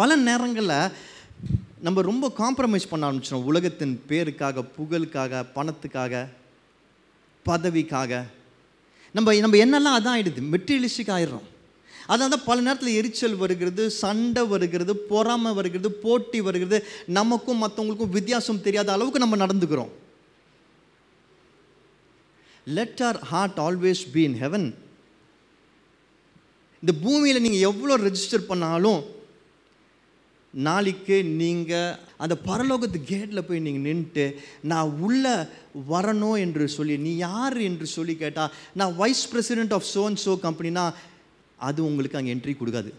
பல நேரங்களில் நம்ம ரொம்ப காம்ப்ரமைஸ் பண்ண ஆரம்பிச்சிடும். உலகத்தின் பேருக்காக, புகழுக்காக, பணத்துக்காக, பதவிக்காக நம்ம என்னெல்லாம் அதான் ஆகிடுது, மெட்டீரியலிஸ்டிக் ஆகிடுறோம். அதனால தான் பல நேரத்தில் எரிச்சல் வருகிறது, சண்டை வருகிறது, பொறாமை வருகிறது, போட்டி வருகிறது, நமக்கும் மற்றவங்களுக்கும் வித்தியாசம் தெரியாத அளவுக்கு நம்ம நடந்துக்கிறோம். Let our heart always be in heaven. இந்த பூமியில் நீங்கள் எவ்வளோ ரெஜிஸ்டர் பண்ணாலும் நாளைக்கு நீங்கள் அந்த பரலோகத்து கேட்டில் போய் நீங்கள் நின்றுட்டு நான் உள்ளே வரணும் என்று சொல்லி, நீ யார் என்று சொல்லி கேட்டால், நான் vice president of so and so கம்பெனினா, அது உங்களுக்கு அங்கே என்ட்ரி கொடுக்காது.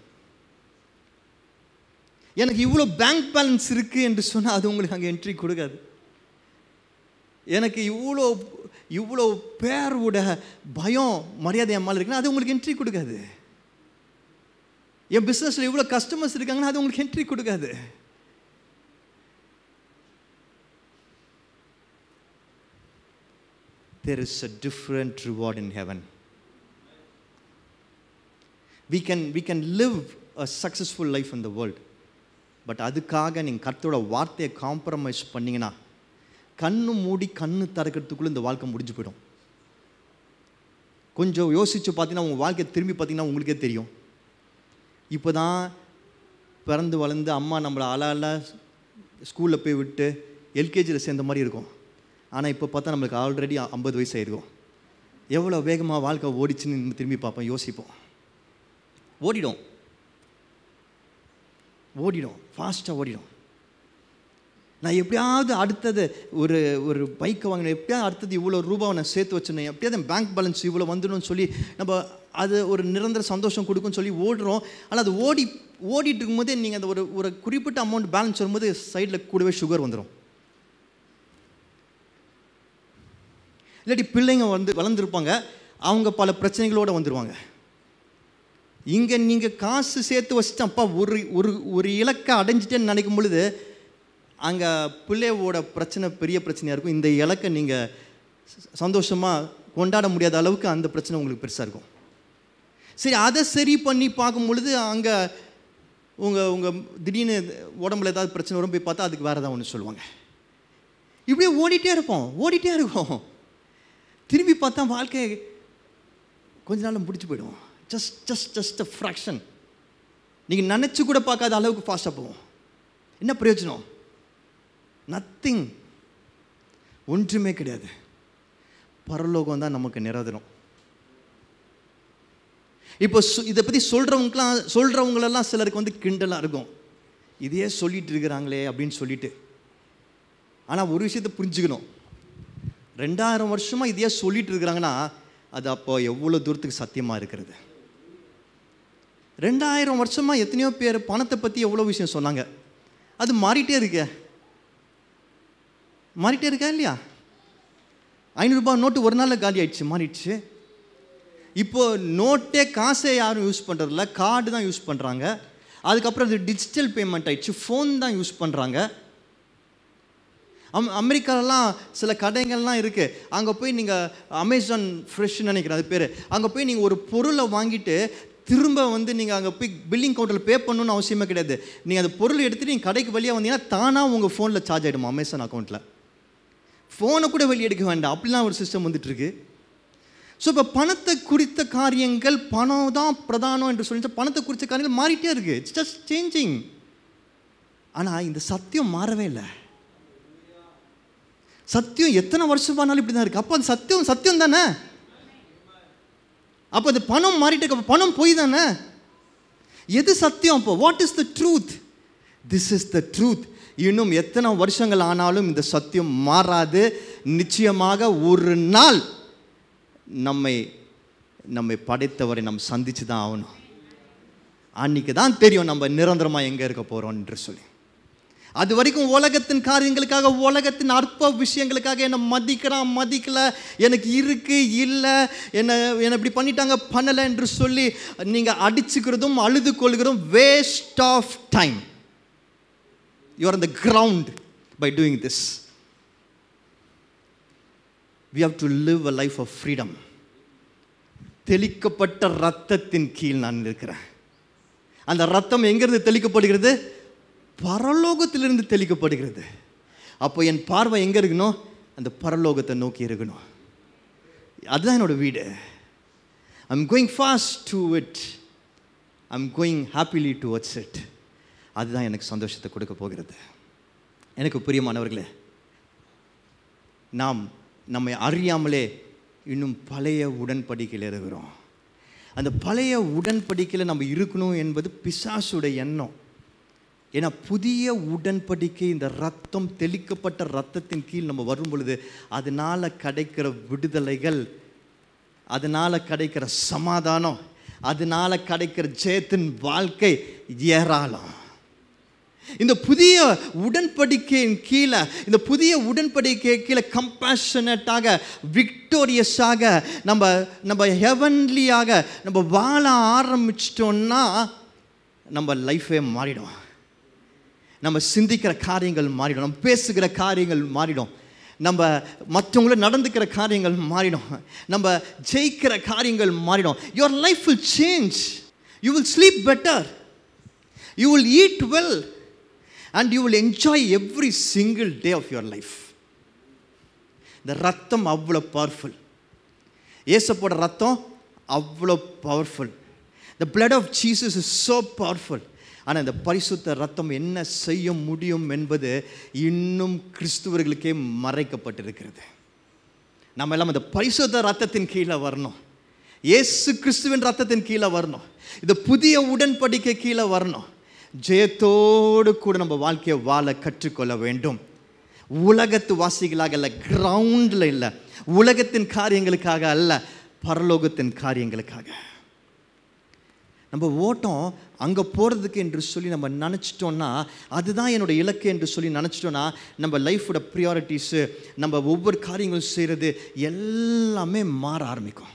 எனக்கு இவ்வளோ பேங்க் பேலன்ஸ் இருக்குது என்று சொன்னால் அது உங்களுக்கு அங்கே என்ட்ரி கொடுக்காது. எனக்கு இவ்வளோ பேரோட பயம் மரியாதை அம்மாள் இருக்குன்னா அது உங்களுக்கு என்ட்ரி கொடுக்காது. என் பிஸ்னஸில் இவ்வளோ கஸ்டமர்ஸ் இருக்காங்கன்னா அது உங்களுக்கு என்ட்ரி கொடுக்காது. There is a different reward in heaven. we can live a successful life in the world. But அதுக்காக நீங்கள் கர்த்தரோட வார்த்தையை காம்ப்ரமைஸ் பண்ணிங்கன்னா கண்ணு மூடி கண்ணு திறக்கிறதுக்குள்ளே இந்த வாழ்க்கை முடிஞ்சு போயிடும். கொஞ்சம் யோசித்து பார்த்தீங்கன்னா உங்கள் வாழ்க்கையை திரும்பி பார்த்தீங்கன்னா உங்களுக்கே தெரியும். இப்போ தான் பிறந்து வளர்ந்து அம்மா நம்மளை அழ ஸ்கூலில் போய் விட்டு எல்கேஜியில் சேர்ந்த மாதிரி இருக்கும். ஆனால் இப்போ பார்த்தா நம்மளுக்கு ஆல்ரெடி 50 வயசு ஆகிருக்கும். எவ்வளோ வேகமாக வாழ்க்கை ஓடிச்சுன்னு நம்ம திரும்பி பார்ப்போம், யோசிப்போம். ஓடிடும் ஃபாஸ்ட்டாக ஓடிடும். நான் எப்படியாவது அடுத்தது ஒரு பைக்கை வாங்கினேன், எப்படியாவது அடுத்தது இவ்வளோ ரூபாவை நான் சேர்த்து வச்சுனேன், எப்படியாவது என் பேங்க் பேலன்ஸ் இவ்வளோ வந்துடும் சொல்லி நம்ம அது ஒரு நிரந்தர சந்தோஷம் கொடுக்குன்னு சொல்லி ஓடுறோம். ஆனால் அது ஓடிட்டு இருக்கும்போதே நீங்கள் அந்த ஒரு குறிப்பிட்ட அமௌண்ட் பேலன்ஸ் வரும்போது சைடில் கூடவே சுகர் வந்துடும். இல்லாட்டி பிள்ளைங்க வளர்ந்துருப்பாங்க, அவங்க பல பிரச்சனைகளோடு வந்துடுவாங்க. இங்கே நீங்கள் காசு சேர்த்து வச்சுட்டு அப்பா ஒரு இலக்கை அடைஞ்சிட்டேன்னு நினைக்கும் பொழுது அங்கே பிள்ளையோட பிரச்சனை பெரிய பிரச்சனையாக இருக்கும். இந்த இலக்கை நீங்கள் சந்தோஷமாக கொண்டாட முடியாத அளவுக்கு அந்த பிரச்சனை உங்களுக்கு பெருசாக இருக்கும். சரி, அதை சரி பண்ணி பார்க்கும் பொழுது அங்கே உங்கள் திடீர்னு உடம்புல ஏதாவது பிரச்சனை வரும், போய் பார்த்தா அதுக்கு வேறு ஏதாவது ஒன்று சொல்லுவாங்க. இப்படியே ஓடிட்டே இருப்போம். திரும்பி பார்த்தா வாழ்க்கை கொஞ்ச நாள் முடிச்சு போயிடும். Just a fraction. நீங்கள் நினச்சி கூட பார்க்காத அளவுக்கு ஃபாஸ்ட்டாக போவோம். என்ன பிரயோஜனம்? நத்திங். ஒன்றுமே கிடையாது. பரலோகம் தான் நமக்கு நிரந்தரம். இப்போ இதை பற்றி சொல்கிறவங்களெல்லாம் சிலருக்கு கிண்டலாக இருக்கும், இதையே சொல்லிட்டு இருக்கிறாங்களே அப்படின்னு சொல்லிட்டு. ஆனால் ஒரு விஷயத்தை புரிஞ்சுக்கணும், 2000 வருஷமாக இதையே சொல்லிட்டு இருக்கிறாங்கன்னா அது அப்போ எவ்வளோ தூரத்துக்கு சத்தியமாக இருக்கிறது. 2000 வருஷமாக எத்தனையோ பேர் பணத்தை பற்றி எவ்வளோ விஷயம் சொன்னாங்க. அது மாறிட்டே இருக்கா இல்லையா? 500 ரூபாய் நோட்டு ஒரு நாளில் காலி ஆயிடுச்சு, மாறிடுச்சு. இப்போது நோட்டே காசே யாரும் யூஸ் பண்ணுறதில்ல, கார்டு தான் யூஸ் பண்ணுறாங்க. அதுக்கப்புறம் அது டிஜிட்டல் பேமெண்ட் ஆயிடுச்சு, ஃபோன் தான் யூஸ் பண்ணுறாங்க. அமெரிக்காலலாம் சில கடைகள்லாம் இருக்குது, அங்கே போய் நீங்கள் அமேசான் ஃப்ரெஷ்ன்னு நினைக்கிறேன் அது பேர், அங்கே போய் நீங்கள் ஒரு பொருளை வாங்கிட்டு திரும்ப நீங்கள் அங்கே போய் பில்லிங் கவுண்டரில் பே பண்ணணுன்னு அவசியமே கிடையாது. நீங்கள் அந்த பொருளை எடுத்துகிட்டு நீங்கள் கடைக்கு வெளியே வந்தீங்கன்னா தானாக உங்கள் ஃபோனில் சார்ஜ் ஆகிடுமா அமேசான் அக்கௌண்ட்டில். ஃபோனை கூட வெளியே எடுக்க வேண்டாம், அப்படிலாம் ஒரு சிஸ்டம் வந்துட்டுருக்கு. ஸோ இப்போ பணத்தை குறித்த காரியங்கள், பணம் தான் பிரதானம் என்று சொல்லிட்டு பணத்தை குறித்த காரியங்கள் மாறிட்டே இருக்குது. It's just changing. ஆனால் இந்த சத்தியம் மாறவே இல்லை. சத்தியம் எத்தனை வருஷம் ஆனாலும் இப்படி தான் இருக்குது. அப்போ அது சத்தியம் தானே. அப்போ அது பணம் மாறிட்டு இருக்க, பணம் போய் தானே. எது சத்தியம் அப்போ? What is the truth? This is the truth. இன்னும் எத்தனை வருஷங்கள் ஆனாலும் இந்த சத்தியம் மாறாது. நிச்சயமாக ஒரு நாள் நம்மை படைத்தவரை நம்ம சந்திச்சு தான் ஆகணும். அன்னைக்கு தான் தெரியும் நம்ம நிரந்தரமாக எங்கே இருக்க போகிறோம் என்று சொல்லி. அது வரைக்கும் உலகத்தின் காரியங்களுக்காக, உலகத்தின் அற்ப விஷயங்களுக்காக என்னை மதிக்கல, எனக்கு இருக்கு இல்லை, என்னை இப்படி பண்ணிட்டாங்க பண்ணலை என்று சொல்லி நீங்கள் அடிச்சுக்கிறதும் அழுது கொள்கிறதும் waste of time. You are on the ground by doing this. we have to live a life of freedom. தெளிக்கப்பட்ட இரத்தத்தின் கீழ் நான் இருக்கிறேன். அந்த இரத்தம் எங்கிருந்து தெளிக்கப்படுகிறது? பரலோகத்திலிருந்து தெளிக்கப்படுகிறது. அப்போ என் பார்வை எங்கே இருக்கணும்? அந்த பரலோகத்தை நோக்கி இருக்கணும். அதுதான் என்னோட வீடு. I am going fast to it, I am going happily towards it. அதுதான் எனக்கு சந்தோஷத்தை கொடுக்க போகிறது. எனக்கு பிரியமானவர்களே, நம்மை அறியாமலே இன்னும் பழைய உடன்படிக்கையில் இருக்கிறோம். அந்த பழைய உடன்படிக்கையில் நம்ம இருக்கணும் என்பது பிசாசுடைய எண்ணம். ஏன்னா புதிய உடன்படிக்கை, இந்த ரத்தம், தெளிக்கப்பட்ட ரத்தத்தின் கீழ் நம்ம வரும் பொழுது அதனால் கிடைக்கிற விடுதலைகள், அதனால் கிடைக்கிற சமாதானம், அதனால் கிடைக்கிற ஜெயத்தின் வாழ்க்கை ஏராளம். இந்த புதிய உடன்படிக்கையின் கீழே, இந்த புதிய உடன்படிக்கை கீழே கம்பேஷனட்டாக, விக்டோரியஸாக, நம்ம ஹெவன்லியாக நம்ம வாழ ஆரம்பிச்சிட்டோம்னா நம்ம லைஃபே மாறிடும். நம்ம சிந்திக்கிற காரியங்கள் மாறிடும், நம்ம பேசுகிற காரியங்கள் மாறிடும், நம்ம மற்றவங்கள நடந்துக்கிற காரியங்கள் மாறிடும், நம்ம ஜெயிக்கிற காரியங்கள் மாறிடும். Your life will change. You will sleep better. You will eat well. And you will enjoy every single day of your life. இந்த ரத்தம் அவ்வளோ பவர்ஃபுல். ஏசப்போட ரத்தம் அவ்வளோ powerful. The blood of Jesus is so powerful. ஆனால் இந்த பரிசுத்த ரத்தம் என்ன செய்ய முடியும் என்பது இன்னும் கிறிஸ்துவர்களுக்கே மறைக்கப்பட்டிருக்கிறது. நம்ம எல்லாம் இந்த பரிசுத்த ரத்தத்தின் கீழே வரணும். இயேசு கிறிஸ்துவின் ரத்தத்தின் கீழே வரணும். இந்த புதிய உடன்படிக்கை கீழே வரணும். ஜெயத்தோடு கூட நம்ம வாழ்க்கையை வாழ கற்றுக்கொள்ள வேண்டும். உலகத்து வாசிகளாக அல்ல, கிரவுண்டில் இல்லை, உலகத்தின் காரியங்களுக்காக அல்ல, பரலோகத்தின் காரியங்களுக்காக. நம்ம ஓட்டம் அங்கே போகிறதுக்கு என்று சொல்லி நம்ம நினச்சிட்டோன்னா, அதுதான் என்னோடய இலக்கு என்று சொல்லி நினச்சிட்டோன்னா, நம்ம லைஃபோட ப்ரியாரிட்டிஸு, நம்ம ஒவ்வொரு காரியங்களும் செய்கிறது எல்லாமே மாற ஆரம்பிக்கும்.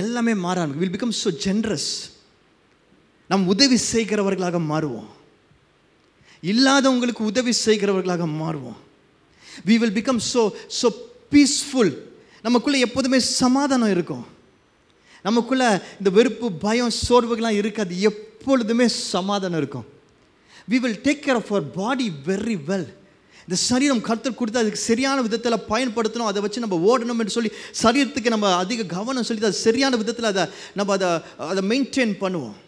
எல்லாமே மாற ஆரம்பிக்கும். Will become so generous. நம் உதவி செய்கிறவர்களாக மாறுவோம். இல்லாதவங்களுக்கு உதவி செய்கிறவர்களாக மாறுவோம். we will become so peaceful. நமக்குள்ளே எப்போதுமே சமாதானம் இருக்கும். நமக்குள்ளே இந்த வெறுப்பு, பயம், சோர்வுகள்லாம் இருக்காது. எப்பொழுதுமே சமாதானம் இருக்கும். we will take care of our body very well. இந்த சரீரம் கர்த்தர் கொடுத்து அதுக்கு சரியான விதத்தில் பயன்படுத்தணும். அதை வச்சு நம்ம ஓடணும் என்று சொல்லி சரீரத்துக்கு நம்ம அதிக கவனம் சொல்லி அது சரியான விதத்தில் நம்ம அதை மெயின்டைன் பண்ணுவோம்.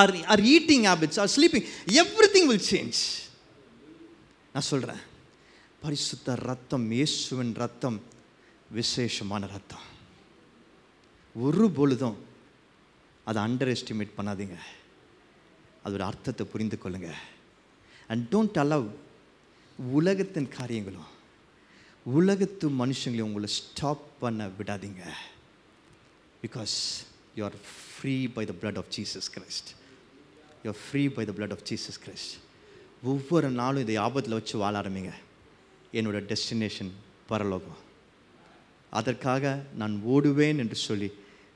Our eating habits, our sleeping, everything will change. நான் சொல்கிறேன், பரிசுத்த ரத்தம், இயேசுவின் ரத்தம் விசேஷமான ரத்தம். ஒரு பொழுதும் அதை அண்டர் எஸ்டிமேட் பண்ணாதீங்க. அதோட அர்த்தத்தை புரிந்து கொள்ளுங்க. அண்ட் டோன்ட் அலவ் உலகத்தின் காரியங்களும் உலகத்து மனுஷங்களையும் உங்களை ஸ்டாப் பண்ண விடாதீங்க. Because you are free by the blood of Jesus Christ. You are free by the blood of Jesus Christ. ஒவ்வொரு நாளும் இதை ஆபத்தில் வச்சு வாழ ஆரம்பிங்க. என்னோட டெஸ்டினேஷன் பரலோகம். அதற்காக நான் ஓடுவேன் என்று சொல்லி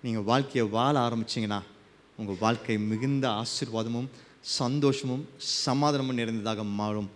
நீங்கள் வாழ்க்கையை வாழ ஆரம்பிச்சிங்கன்னா உங்கள் வாழ்க்கை மிகுந்த ஆசீர்வாதமும் சந்தோஷமும் சமாதானமும் நிறைந்ததாக மாறும்.